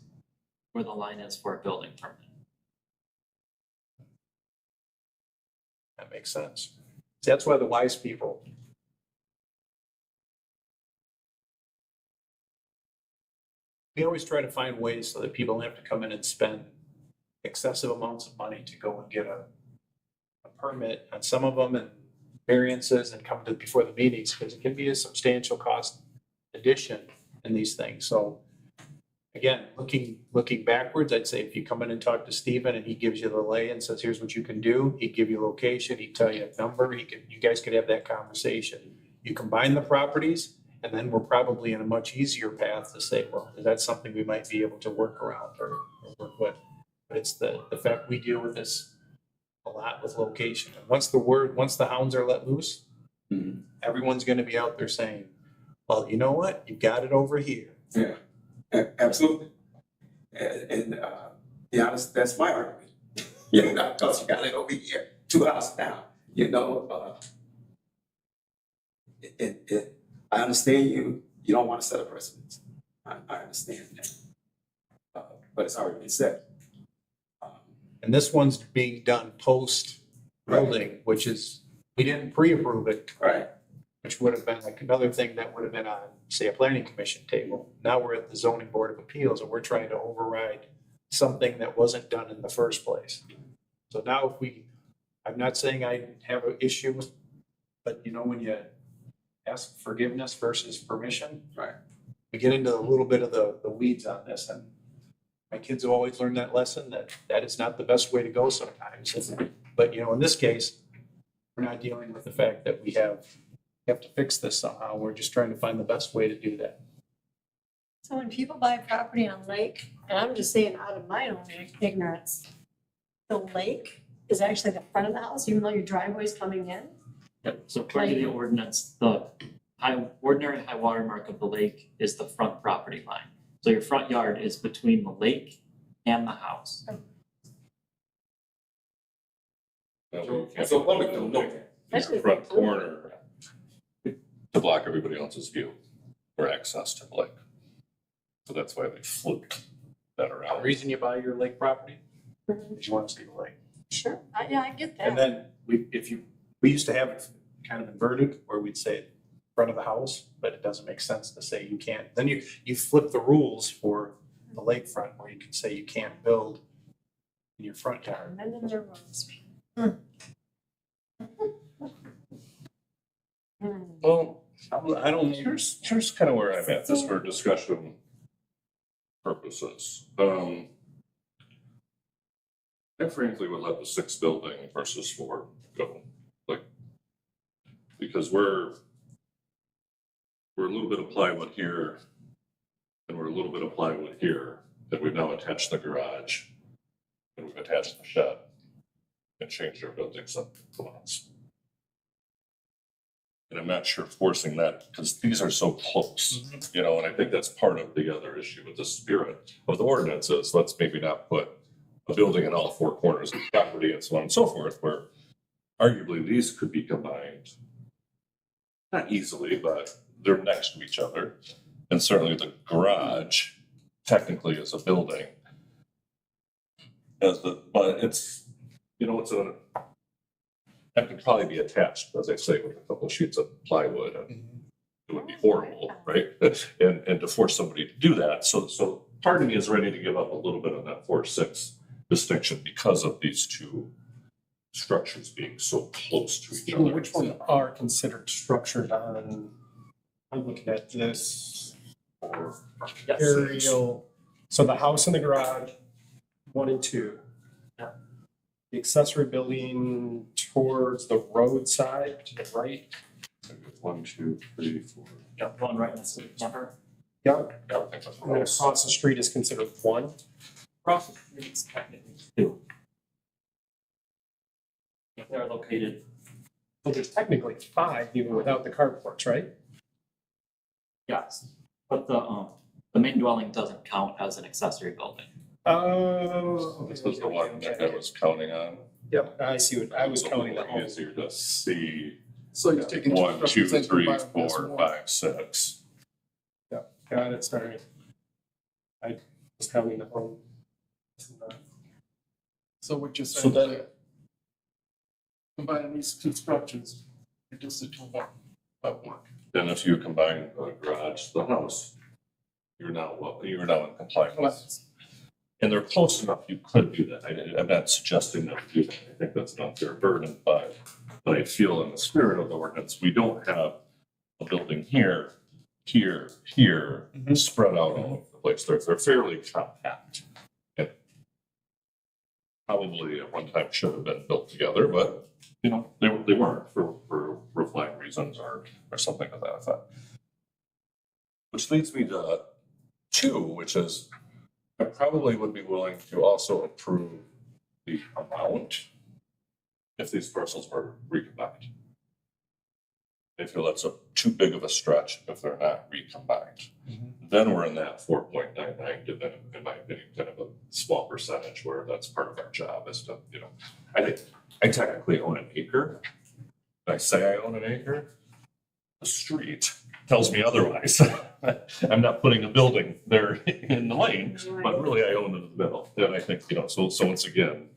where the line is for a building permit. that makes sense. See, that's why the wise people. We always try to find ways so that people don't have to come in and spend excessive amounts of money to go and get a permit on some of them and variances and come to before the meetings, because it can be a substantial cost addition in these things. So again, looking backwards, I'd say if you come in and talk to Stephen and he gives you the lay and says, here's what you can do, he'd give you a location, he'd tell you a number, you guys could have that conversation. You combine the properties, and then we're probably in a much easier path to say, well, is that something we might be able to work around or work with? But it's the fact we deal with this a lot with location. And once the hounds are let loose, everyone's gonna be out there saying, well, you know what, you've got it over here. Yeah, absolutely. And be honest, that's my argument. You know, because you got it over here, 2 houses down, you know. I understand you don't want to set a precedent. I understand that. But it's already been set. And this one's being done post building, which is, we didn't pre-approve it, Right. which would have been like another thing that would have been on, say, a planning commission table. Now we're at the zoning board of appeals and we're trying to override something that wasn't done in the first place. So now I'm not saying I have an issue, but you know, when you ask forgiveness versus permission, Right. we get into a little bit of the weeds on this, and my kids have always learned that lesson, that is not the best way to go sometimes. But, you know, in this case, we're not dealing with the fact that we have to fix this somehow. We're just trying to find the best way to do that. So when people buy property on lake, and I'm just saying out of my own ignorance, the lake is actually the front of the house, even though your driveway's coming in? Yep, so according to the ordinance, the ordinary high water mark of the lake is the front property line. So your front yard is between the lake and the house. So public don't know your front corner to block everybody else's view or access to the lake. So that's why they flipped that The around. reason you buy your lake property is you want to see the lake. Sure, yeah, I get And that. then we used to have it kind of inverted where we'd say front of the house, but it doesn't make sense to say you can't. Then you flip the rules for the lakefront where you can say you can't build in your front yard. And then there was. Well, I don't, here's kind of where I'm at, just for discussion purposes. I frankly would let the 6 building versus 4 go, because we're a little bit of plywood here, and we're a little bit of plywood here, and we've now attached the garage, and we've attached the shed, and changed our buildings up to lots. And I'm not sure forcing that, because these are so close, you know, and I think that's part of the other issue with the spirit of the ordinance is let's maybe not put a building in all 4 corners of the property and so on and so forth, where arguably these could be combined. Not easily, but they're next to each other. And certainly the garage technically is a building. But it's, you know, that could probably be attached, as I say, with a couple of sheets of plywood, and it would be horrible, right? And to force somebody to do that. So part of me is ready to give up a little bit of that 4-6 distinction because of these 2 structures being so close to each other. Which ones are considered structured on, I'm looking at this aerial, so the house and the garage, 1 and 2. Yeah. The accessory building towards the roadside to the right. 1, 2, 3, 4. Yeah, one right next to the camper. Yeah, and then across the street is considered 1. Across the street is technically 2. If they're located, So there's technically 5 even without the carports, right? yes, but the main dwelling doesn't count as an accessory building. Oh. This was the one that I was counting on. Yep. I see what, I was It's a counting the little whole. easier to see So you're taking. 1, 2, structures and 3, combining them as 4, one. 5, 6. Got it, sorry. I was counting the whole. So what you're So saying that- is that combining these two structures, reduce it to one, by one. Then if you combine the garage, the house, you're now in compliance. And they're close enough, you could do that. I'm not suggesting that you do that. I think that's an unfair burden, but I feel in the spirit of the ordinance, we don't have a building here, here, here, spread out all over the place. They're fairly compact. And probably at one time should have been built together, but you know, they weren't for refined reasons or something to that effect. Which leads me to 2, which is I probably would be willing to also approve the amount if these parcels were recombined. I feel that's too big of a stretch if they're not recombined. Then we're in that 4.99 dividend, in my opinion, kind of a small percentage where that's part of our job is to, you know, I think I technically own an acre. I say I own an acre. The street tells me otherwise. I'm not putting a building there in the lane, but really I own it in the middle. And I think, you know, so once again,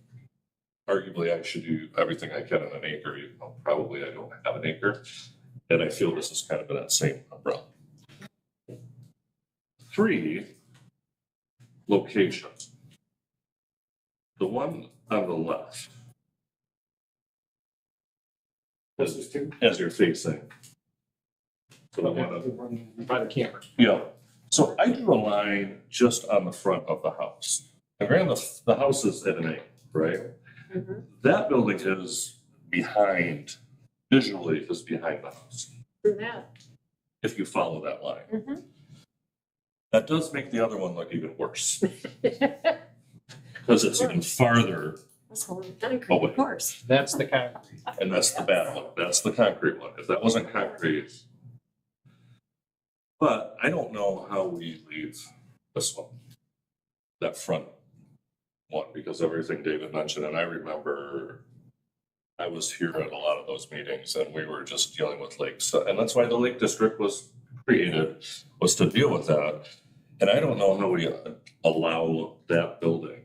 arguably I should do everything I can in an acre, even though probably I don't have an acre. And I feel this is kind of in that same umbrella. 3 locations. The one on the left. As you're facing. So the one By the camera. yeah, so I drew a line just on the front of the house. And granted, the house is at an angle, right? Mhm. That building is behind, visually is behind the house, Through that. if you follow that line. Mhm. That does make the other one look even worse, because it's even farther, That's holding concrete, wait. of course. That's the concrete. and that's the bad one, that's the concrete one. If that wasn't concrete. But I don't know how we leave this one, that front one, because everything David mentioned, and I remember I was here at a lot of those meetings and we were just dealing with lakes. And that's why the Lake District was created, was to deal with that. And I don't know how we allow that building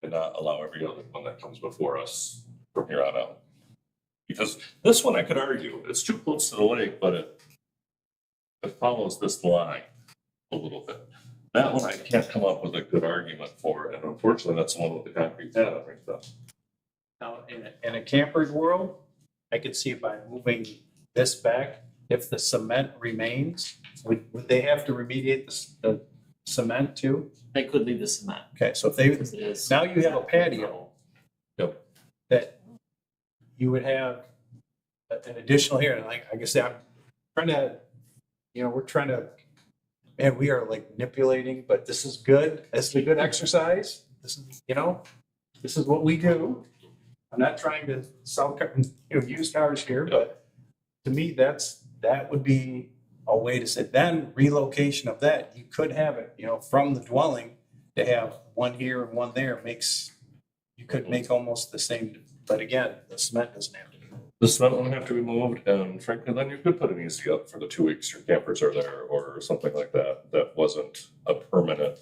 and not allow every other one that comes before us from here on out. Because this one I could argue, it's too close to the lake, but it follows this line a little bit. That one I can't come up with a good argument for, and unfortunately, that's the one with the concrete pad underneath that. Now, in a campered world, I could see by moving this back, if the cement remains, would they have to remediate the cement too? They could leave the cement, Okay, so if they, because it is. now you have a patio. Yep. That you would have an additional here, and like I said, I'm trying to, you know, we're trying to, man, we are like manipulating, but this is good. This is a good exercise. This is, you know, this is what we do. I'm not trying to sell, used cars here, but to me, that would be a way to say, then relocation of that, you could have it, you know, from the dwelling to have one here and one there makes, you could make almost the same, but again, the cement doesn't have to be. The cement won't have to be moved, and frankly, then you could put an easy up for the 2 weeks your campers are there, or something like that. That wasn't a permanent.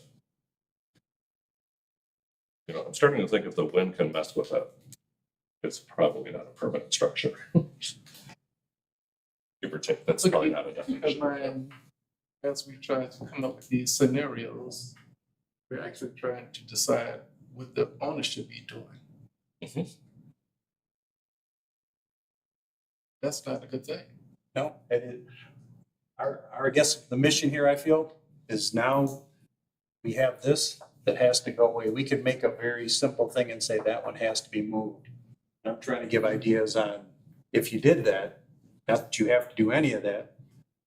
You know, I'm starting to think if the wind can mess with it, it's probably not a permanent structure. Give or take, that's probably not a definition. And as we try to come up with these scenarios, we're actually trying to decide what the owner should be doing. Mhm. That's not a good thing. No, I guess the mission here, I feel, is now we have this that has to go away. We could make a very simple thing and say that one has to be moved. I'm trying to give ideas on if you did that, not that you have to do any of that,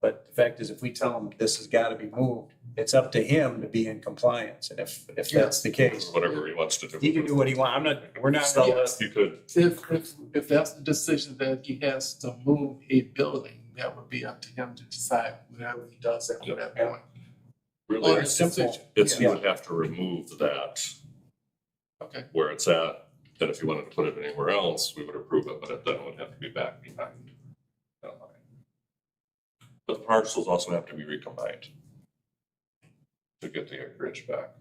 but the fact is if we tell him this has got to be moved, it's up to him to be in compliance. And if that's the case, Whatever he wants to do. he can do what he wants. We're not. So you could, If that's the decision that he has to move a building, that would be up to him to decide whatever he does at that point. really, Or it's, simple. you would have to remove that Okay. where it's at Then if you wanted to put it anywhere else, we would approve it, but then it would have to be back behind that line. But the parcels also have to be recombined to get the acreage back.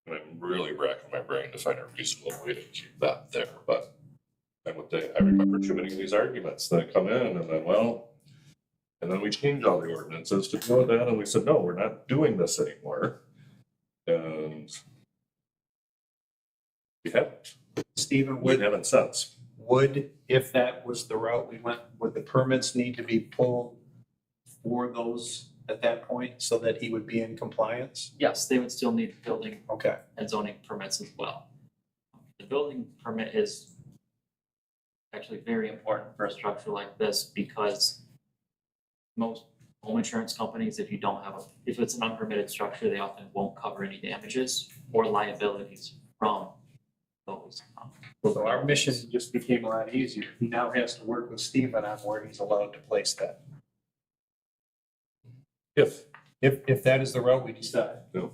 And I'm really racking my brain to find a reasonable way to keep that there, but I remember too many of these arguments that come in and then, well, and then we changed all the ordinances to do that, and we said, no, we're not doing this anymore. And we haven't, Stephen, we haven't since. would, if that was the route we went, would the permits need to be pulled for those at that point so that he would be in compliance? Yes, they would still need building Okay, and zoning permits as well. The building permit is actually very important for a structure like this because most home insurance companies, if it's an unpermitted structure, they often won't cover any damages or liabilities from those. so our mission just became a lot easier. He now has to work with Stephen on where he's allowed to place that. If that is the route we decide. No.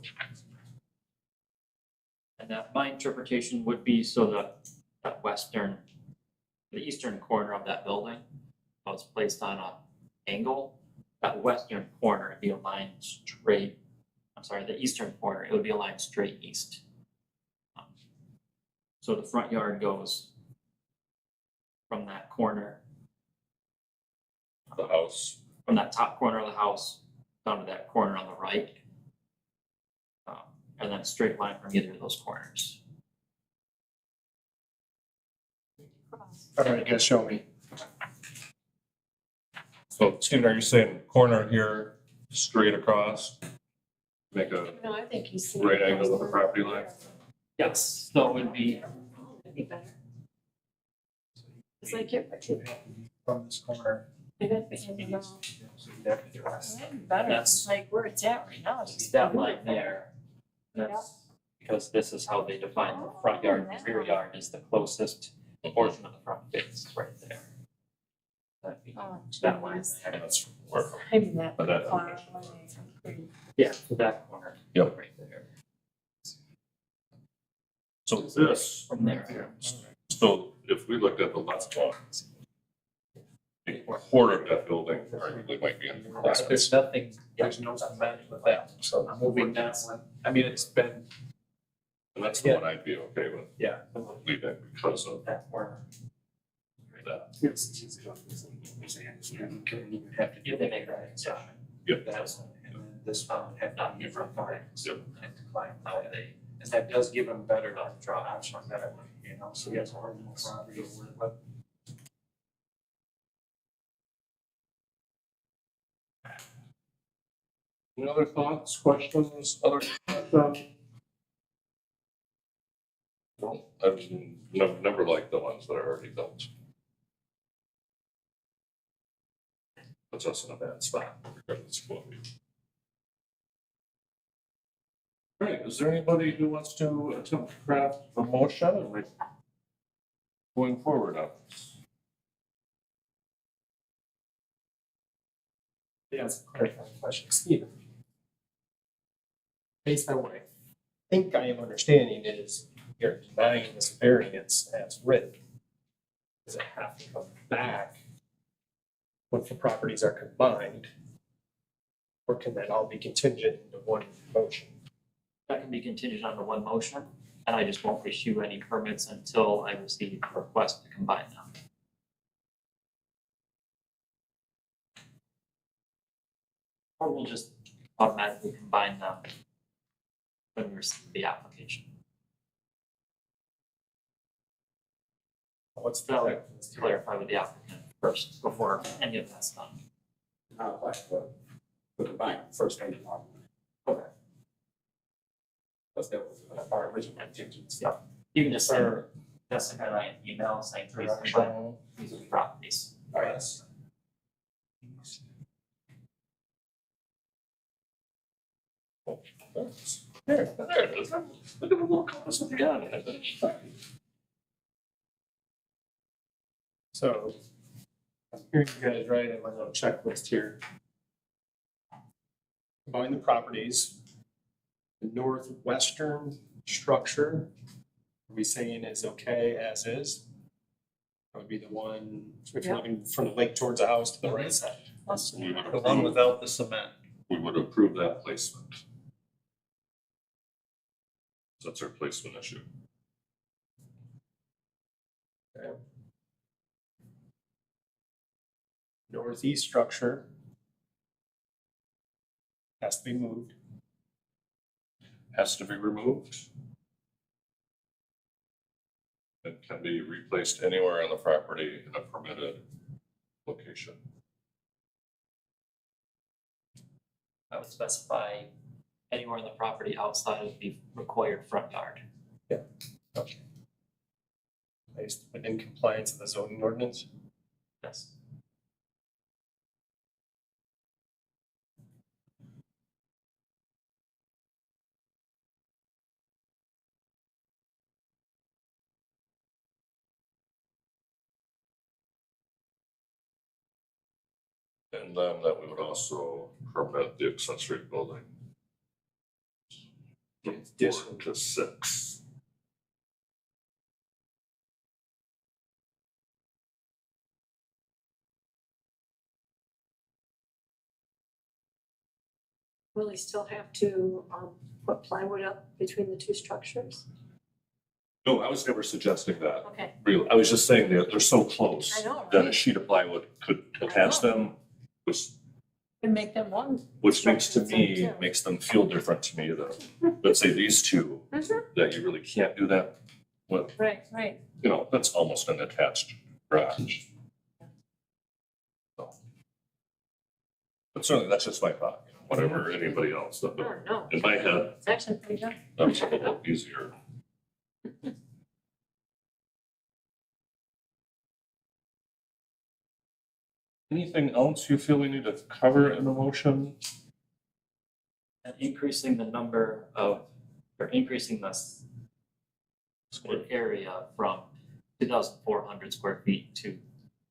And that my interpretation would be so that the eastern corner of that building was placed on a angle. That western corner would be aligned straight, the eastern corner, it would be aligned straight east. So the front yard goes from that corner, The house, from that top corner of the house down to that corner on the right. And then straight line from either of those corners. All right, you guys show me. so Steve, are you saying corner here, straight across? Make a No, I think he's. right angle with the property line? Yes, so it would be, That'd be better. It's like it, From this corner. better, it's like where it's at right now. It's just- that line there. That's because this is how they define the front yard and rear yard is the closest portion of the front face right there. That'd be Oh, that line geez. there. That's where, Maybe that But that- far away. Yeah, so that corner. Yep. Right there. so this, From there. so if we looked at the left one, a quarter of that building arguably might be in There's compliance. nothing, there's no cement with that, so moving that one, I mean, it's been, And that's the one I'd be okay with yeah. leaving because of That corner. that. You have to If they make that concession. Yep. That's, and then this one would have to be from fines. Yep. And decline How that. they, And that does give them better options that, you know, so he has more property to work with. Any other thoughts, questions, other questions? No, I've never liked the ones that are already built. Puts us in a bad spot regardless of what we. All right, is there anybody who wants to attempt to craft a motion and we going forward on this? Yeah, it's a clarifying question. Stephen. Based on what I think I am understanding is you're denying this variance as written. Does it have to come back once the properties are combined? Or can that all be contingent into one motion? that can be contingent on the one motion, and I just won't issue any permits until I receive a request to combine them. Or we'll just automatically combine them when we receive the application. What's So the, let's clarify with the applicant first before any of that's done. Not apply for the bank, first thing. Okay. Because that was our original contingency. Yeah. You can just send Jessica and I an email saying please combine these properties. All right. Yes. There it is. Look at the little compass at the end. so I'm hearing you guys right in my little checklist here. combine the properties. The northwestern structure, are we saying is okay as is? That would be the one, if you're Yeah. looking from the lake towards the house to the right side. Plus, We would The one approve, without the cement. we would approve that placement. So that's our placement issue. Northeast structure has to be moved. Has to be removed. It can be replaced anywhere on the property in a permitted location. I would specify anywhere on the property outside of the required front yard. Placed within compliance with the zoning ordinance. Yes. And then that we would also permit the accessory building. From 4 to 6. will he still have to, put plywood up between the two structures? No, I was never suggesting that. Okay, Real, I was just saying they're so close. I know, That a right? sheet of plywood could attach them, which And make them one. makes to structure me, instead of two. makes them feel different to me than, let's say these two, Mhm. that you really can't do that with, Right, right. you know, that's almost an attached garage. So. But certainly, that's just my thought, you know, whatever anybody else, but Oh, no, in my head, it's actually pretty good. that's a little easier. Anything else you feel we need to cover in the motion? And increasing the number of, or increasing the square area from 2,400 square feet to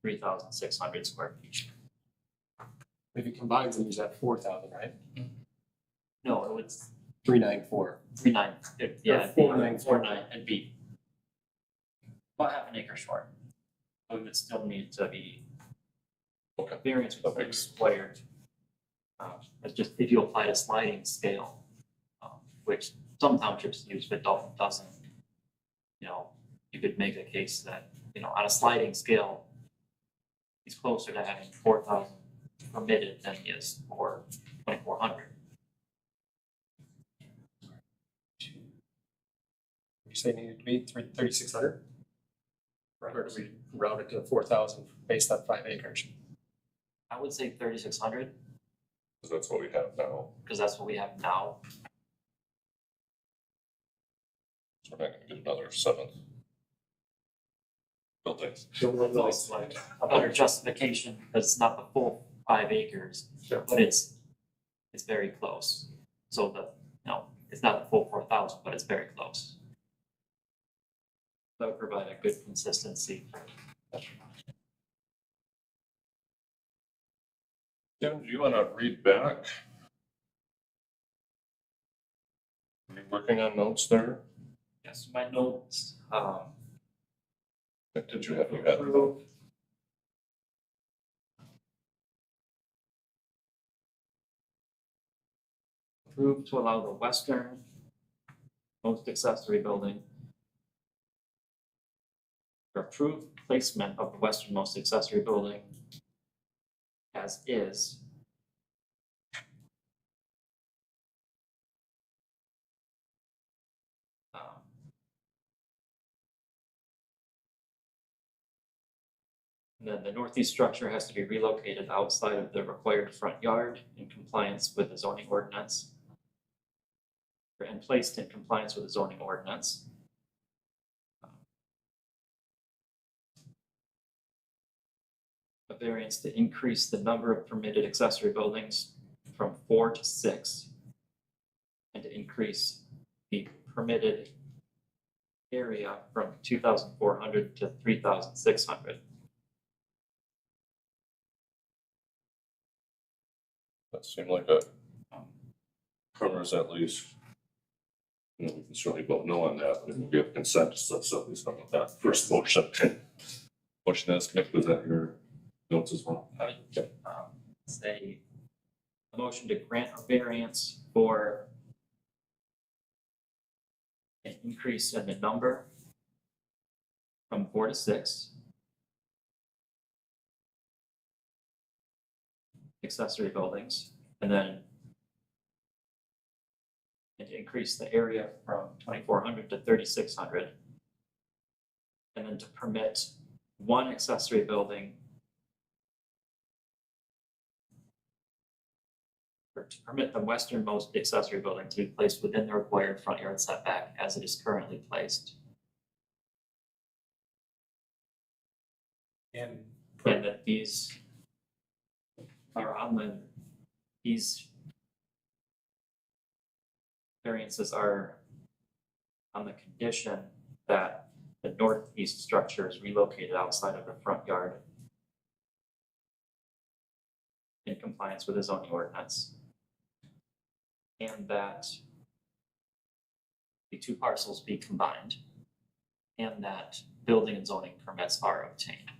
3,600 square feet. If he combines them, he's at 4,000, right? No, it was 394. 3,9, yeah, it'd be 494. 4,9, it'd be about half an acre short. So it would still need to be, a variance would be required. It's just if you apply a sliding scale, which some townships use, but Dalton doesn't. You know, you could make a case that, you know, on a sliding scale, he's closer to having 4,000 permitted than he is for 2,400. You say it needed to be 3,600? Or do we route it to 4,000 based on 5 acres? I would say 3,600, Because that's what we have now, because that's what we have now. so we're not gonna get another 7th building. So it's like a better justification, because it's not the full 5 acres, Sure. but it's very close. So it's not the full 4,000, but it's very close. That would provide a good consistency. Kim, do you wanna read back? Are you working on notes there? Yes, my notes, Did you have, you had approved to allow the western most accessory building. Or approved placement of the westernmost accessory building as is. Um, And then the northeast structure has to be relocated outside of the required front yard in compliance with the zoning ordinance. And placed in compliance with the zoning ordinance. A variance to increase the number of permitted accessory buildings from 4 to 6. And to increase the permitted area from 2,400 to 3,600. that seemed like a covers at least, you know, we can certainly vote no on that, but if we have consensus, at least on that first motion. Motion as Mick, was that your notes as well? Say a motion to grant a variance for an increase in the number from 4 to 6 accessory buildings, and then and to increase the area from 2,400 to 3,600, and then to permit one accessory building, or to permit the westernmost accessory building to be placed within the required front yard setback as it is currently placed. And And that these are these variances are on the condition that the northeast structure is relocated outside of the front yard in compliance with the zoning ordinance. And that the two parcels be combined, and that building and zoning permits are obtained.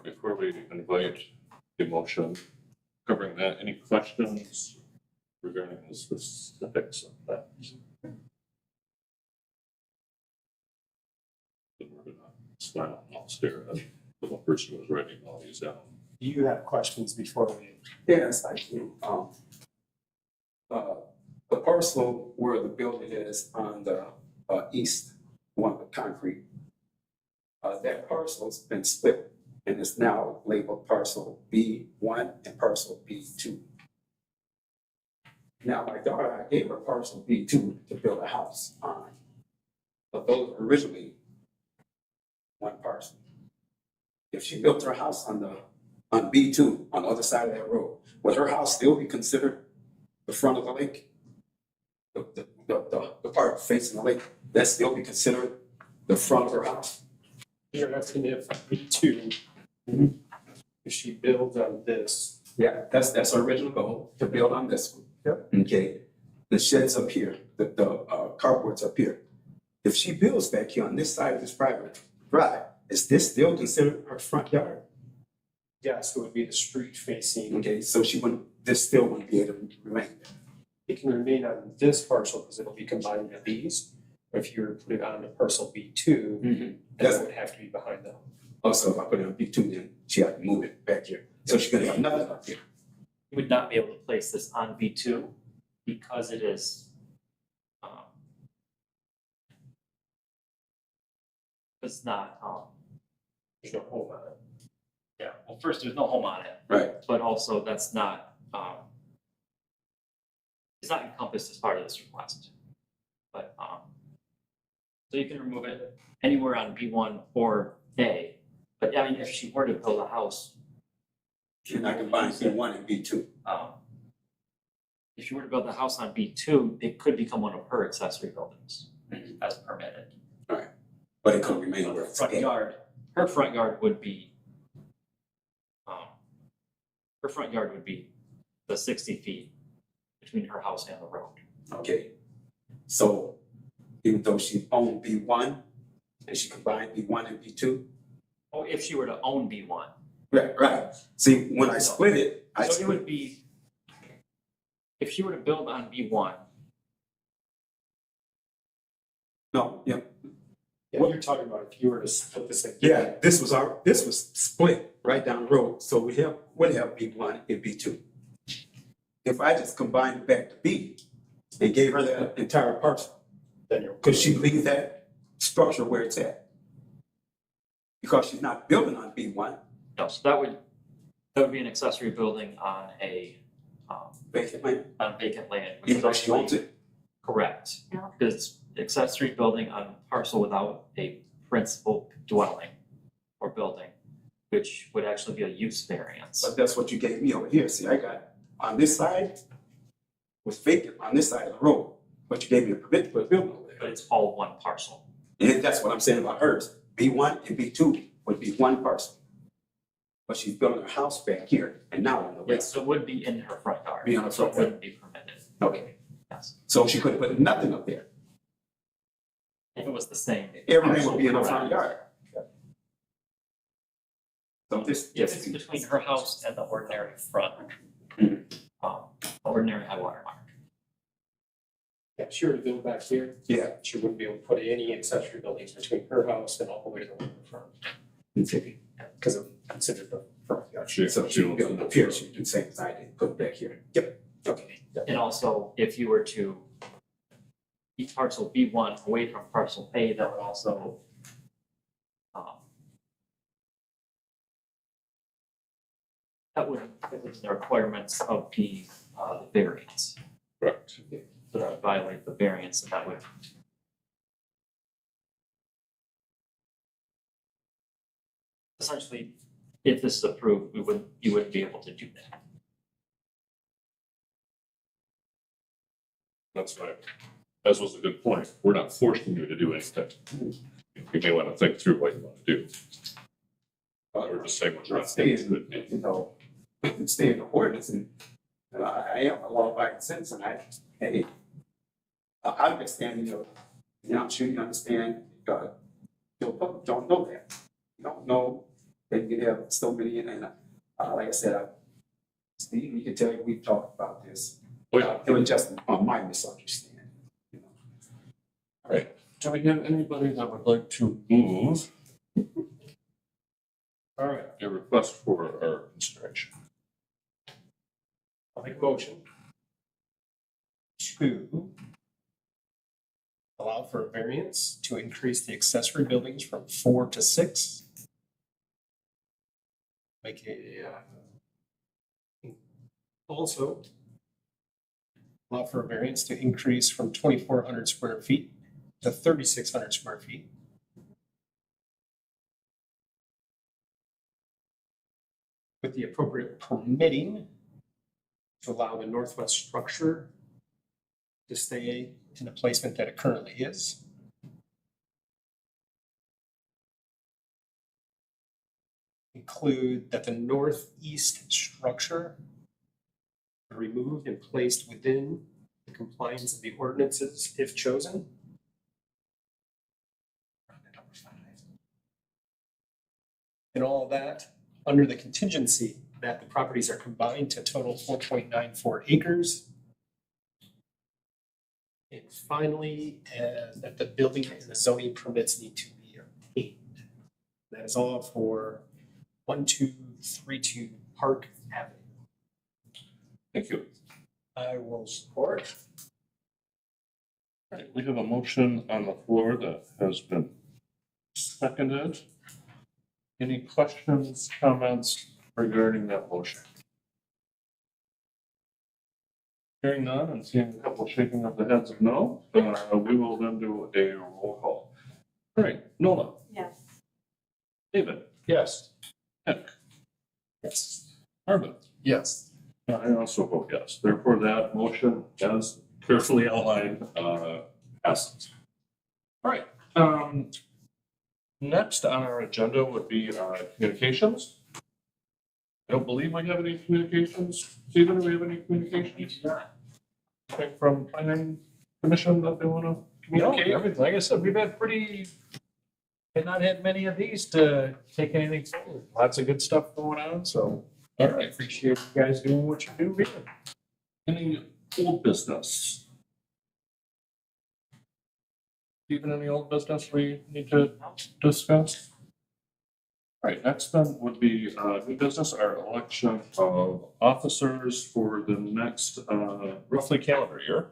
Before we invite the motion covering that, any questions regarding the specifics of that? Smile, I'll stare at the one person who was writing all these down. Do you have questions before we? Yes, I do. The parcel where the building is on the east, one with concrete, that parcel's been split and is now labeled parcel B1 and parcel B2. Now, my daughter, I gave her parcel B2 to build a house on, but those were originally one parcel. If she built her house on B2, on the other side of that road, would her house still be considered the front of the lake? The part facing the lake, that still be considered the front of her house? You're asking if B2, if she builds on this. Yeah, that's her original goal, to build on this one. Yep. Okay, the shed's up here, the carport's up here. If she builds back here on this side of this private drive, is this still considered her front yard? Yes, it would be the street facing. Okay, so this still wouldn't be able to remain there. It can remain on this parcel because it'll be combined with these. But if you were to put it on the parcel B2, then it would have to be behind them. Also, if I put it on B2, then she had to move it back here. So she's gonna have nothing up here. You would not be able to place this on B2 because it is it's not There's no home on it. yeah, well, first, there's no home on it, Right. but also that's not it's not encompassed as part of this request. But so you can remove it anywhere on B1 or A. But I mean, if she were to build a house, She's not combining B1 and B2. if you were to build a house on B2, it could become one of her accessory buildings as permitted. But it could remain But where her it's front at. yard, her front yard would be the 60 feet between her house and the road. Okay. So even though she owned B1 and she combined B1 and B2? Oh, if she were to own B1. Right. See, when I split it, So it would be, if she were to build on B1, no, yeah. Yeah, you're talking about if you were to split this again. Yeah, this was split right down the road, so would have B1 and B2. If I just combined it back to B and gave her the entire parcel, Then you're. could she leave that structure where it's at? Because she's not building on B1, no, so that would be an accessory building on a vacant land, on vacant land. which even is though she owns actually it. correct. Yeah. Because it's accessory building on a parcel without a principal dwelling or building, which would actually be a use variance. But that's what you gave me over here. See, I got on this side was vacant on this side of the road, but you gave me a permit to put a building over But there. it's all one parcel. And that's what I'm saying about hers. B1 and B2 would be one parcel. But she's building her house back here and now on the Yes, west. so it would be in her front yard. Be on her So front it wouldn't be permitted, Okay, yes. so she could put nothing up there. If it was the same. Everything would be in her front yard. So this, If it's between her house and the ordinary front, ordinary high water mark. Yeah, she were to build back here. Yeah. She wouldn't be able to put any accessory buildings between her house and all the way to the front, because of considered the front yard. So she would build up here, she would do the same as I did, put it back here. Yep, okay. And also, if you were to keep parcel B1 away from parcel A, that would also that would fit the requirements of the variance. Correct. So that would violate the variance, and that would essentially, if this is approved, you wouldn't be able to do that. That's right. As was a good point. We're not forcing you to do anything. You may want to think through what you want to do. Or just say what you're not Stay thinking in, could be. you know, stay in the ordinance and I am a law-abiding citizen. I understand, you know, I'm sure you understand, the public don't know that. You don't know that you have so many, and like I said, Steve, we can tell you, we've talked about this. It was just my misunderstanding. You know. All right. Do we have anybody that would like to move? All right, a request for our consideration. I'll make a motion to allow for a variance to increase the accessory buildings from 4 to 6. Make a, also allow for a variance to increase from 2,400 square feet to 3,600 square feet. With the appropriate permitting to allow the northwest structure to stay in the placement that it currently is. Include that the northeast structure be removed and placed within the compliance of the ordinances if chosen. And all of that under the contingency that the properties are combined to total 4.94 acres. And finally, that the building and the zoning permits need to be obtained. That is all for 1232 Park Avenue. Thank you. I will support. All right, we have a motion on the floor that has been seconded. Any questions, comments regarding that motion? Hearing none and seeing a couple shaking of the heads of no, we will then do a roll call. All right, Nola. Yes. David. Yes. Nick. Yes. Marvin. Yes. I also vote yes. Therefore, that motion, as carefully outlined, passes. All right. Next on our agenda would be communications. I don't believe we have any communications. Stephen, do we have any communications? Anything from planning commission that they want to No, communicate? like I said, we've had not had many of these to take anything forward. Lots of good stuff going on, so All I right. appreciate you guys doing what you do here. Any old business? Stephen, any old business we need to discuss? All right, next then would be new business, our election of officers for the next roughly calendar year.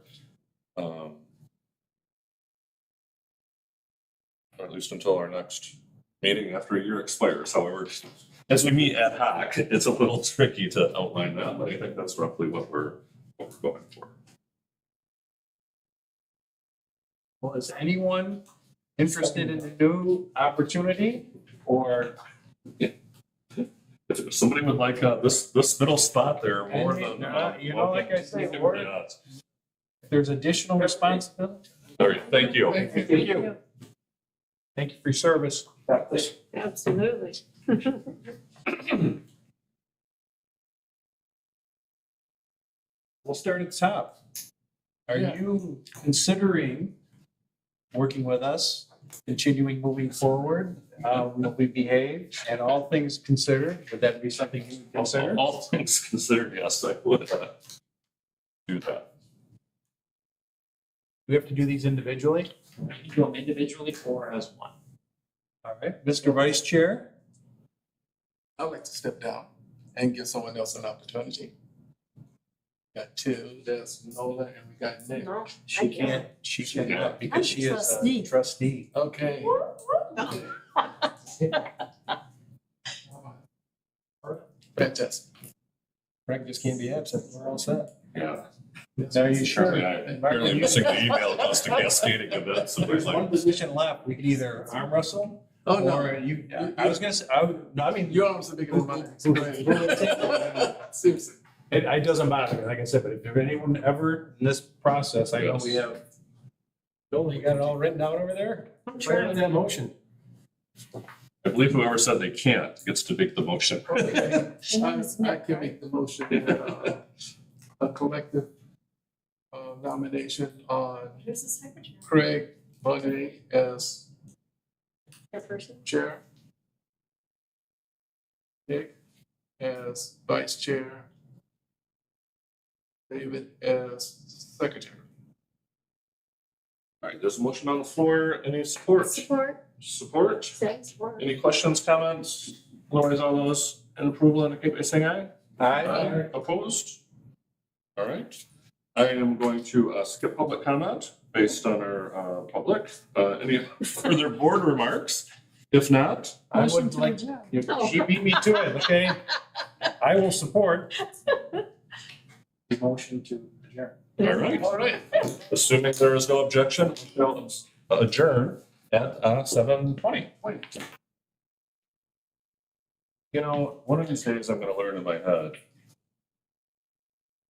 Or at least until our next meeting after a year expires. However, as we meet ad hoc, it's a little tricky to outline that, but I think that's roughly what we're going for. Well, is anyone interested in a new opportunity or? If somebody would like this middle spot there more than. You know, like I say, welcome. or- Yeah. If there's additional responsibility. All right, thank you. Thank you. Thank you for your service. Absolutely. We'll start at the top. Are Yeah. you considering working with us, continuing moving forward? Will we behave and all things considered? Would that be something you would consider? All things considered, yes, I would do that. Do we have to do these individually? You can do them individually or as one. All right, Mr. Vice Chair? I'd like to step down and give someone else an opportunity. Got two, there's Nola and we got Nick. No, She I can't, she cannot because she is trustee. a trustee. Okay. Fantastic. Frank just can't be absent. We're all set. Yeah. Now, are you sure? Apparently missing the email caused a cascading event. So There's one position left. We could either arm wrestle Oh, no. or you, I was gonna say, I would, no, I mean, Your arms are bigger than mine. So, seriously. it doesn't matter, like I said, but if there's anyone ever in this process, I know we have. Bill, you got it all written down over there? I'm Try on sure. that motion. I believe whoever said they can't gets to make the motion. I can make the motion, a collective nomination on Who's the secretary? Craig Bonet as That person? chair, Nick as vice chair, David as secretary. All right, there's a motion on the floor. Any support? Support, Support? second support. Any questions, comments? Otherwise, all those in approval indicate by saying aye. Aye. Opposed? All right. I am going to skip public comment based on our public. Any further board remarks? If not, I Motion would to like, adjourn. she beat me to it, okay? I will support. The motion to adjourn. all right. All right. Assuming there is no objection, we'll adjourn at 7:20. You know, one of these days I'm gonna learn in my head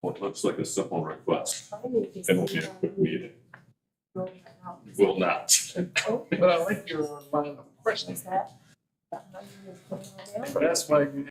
what looks like a simple request. It will be a quick meeting. Will not. But I like your line of questioning. What's that? That's why you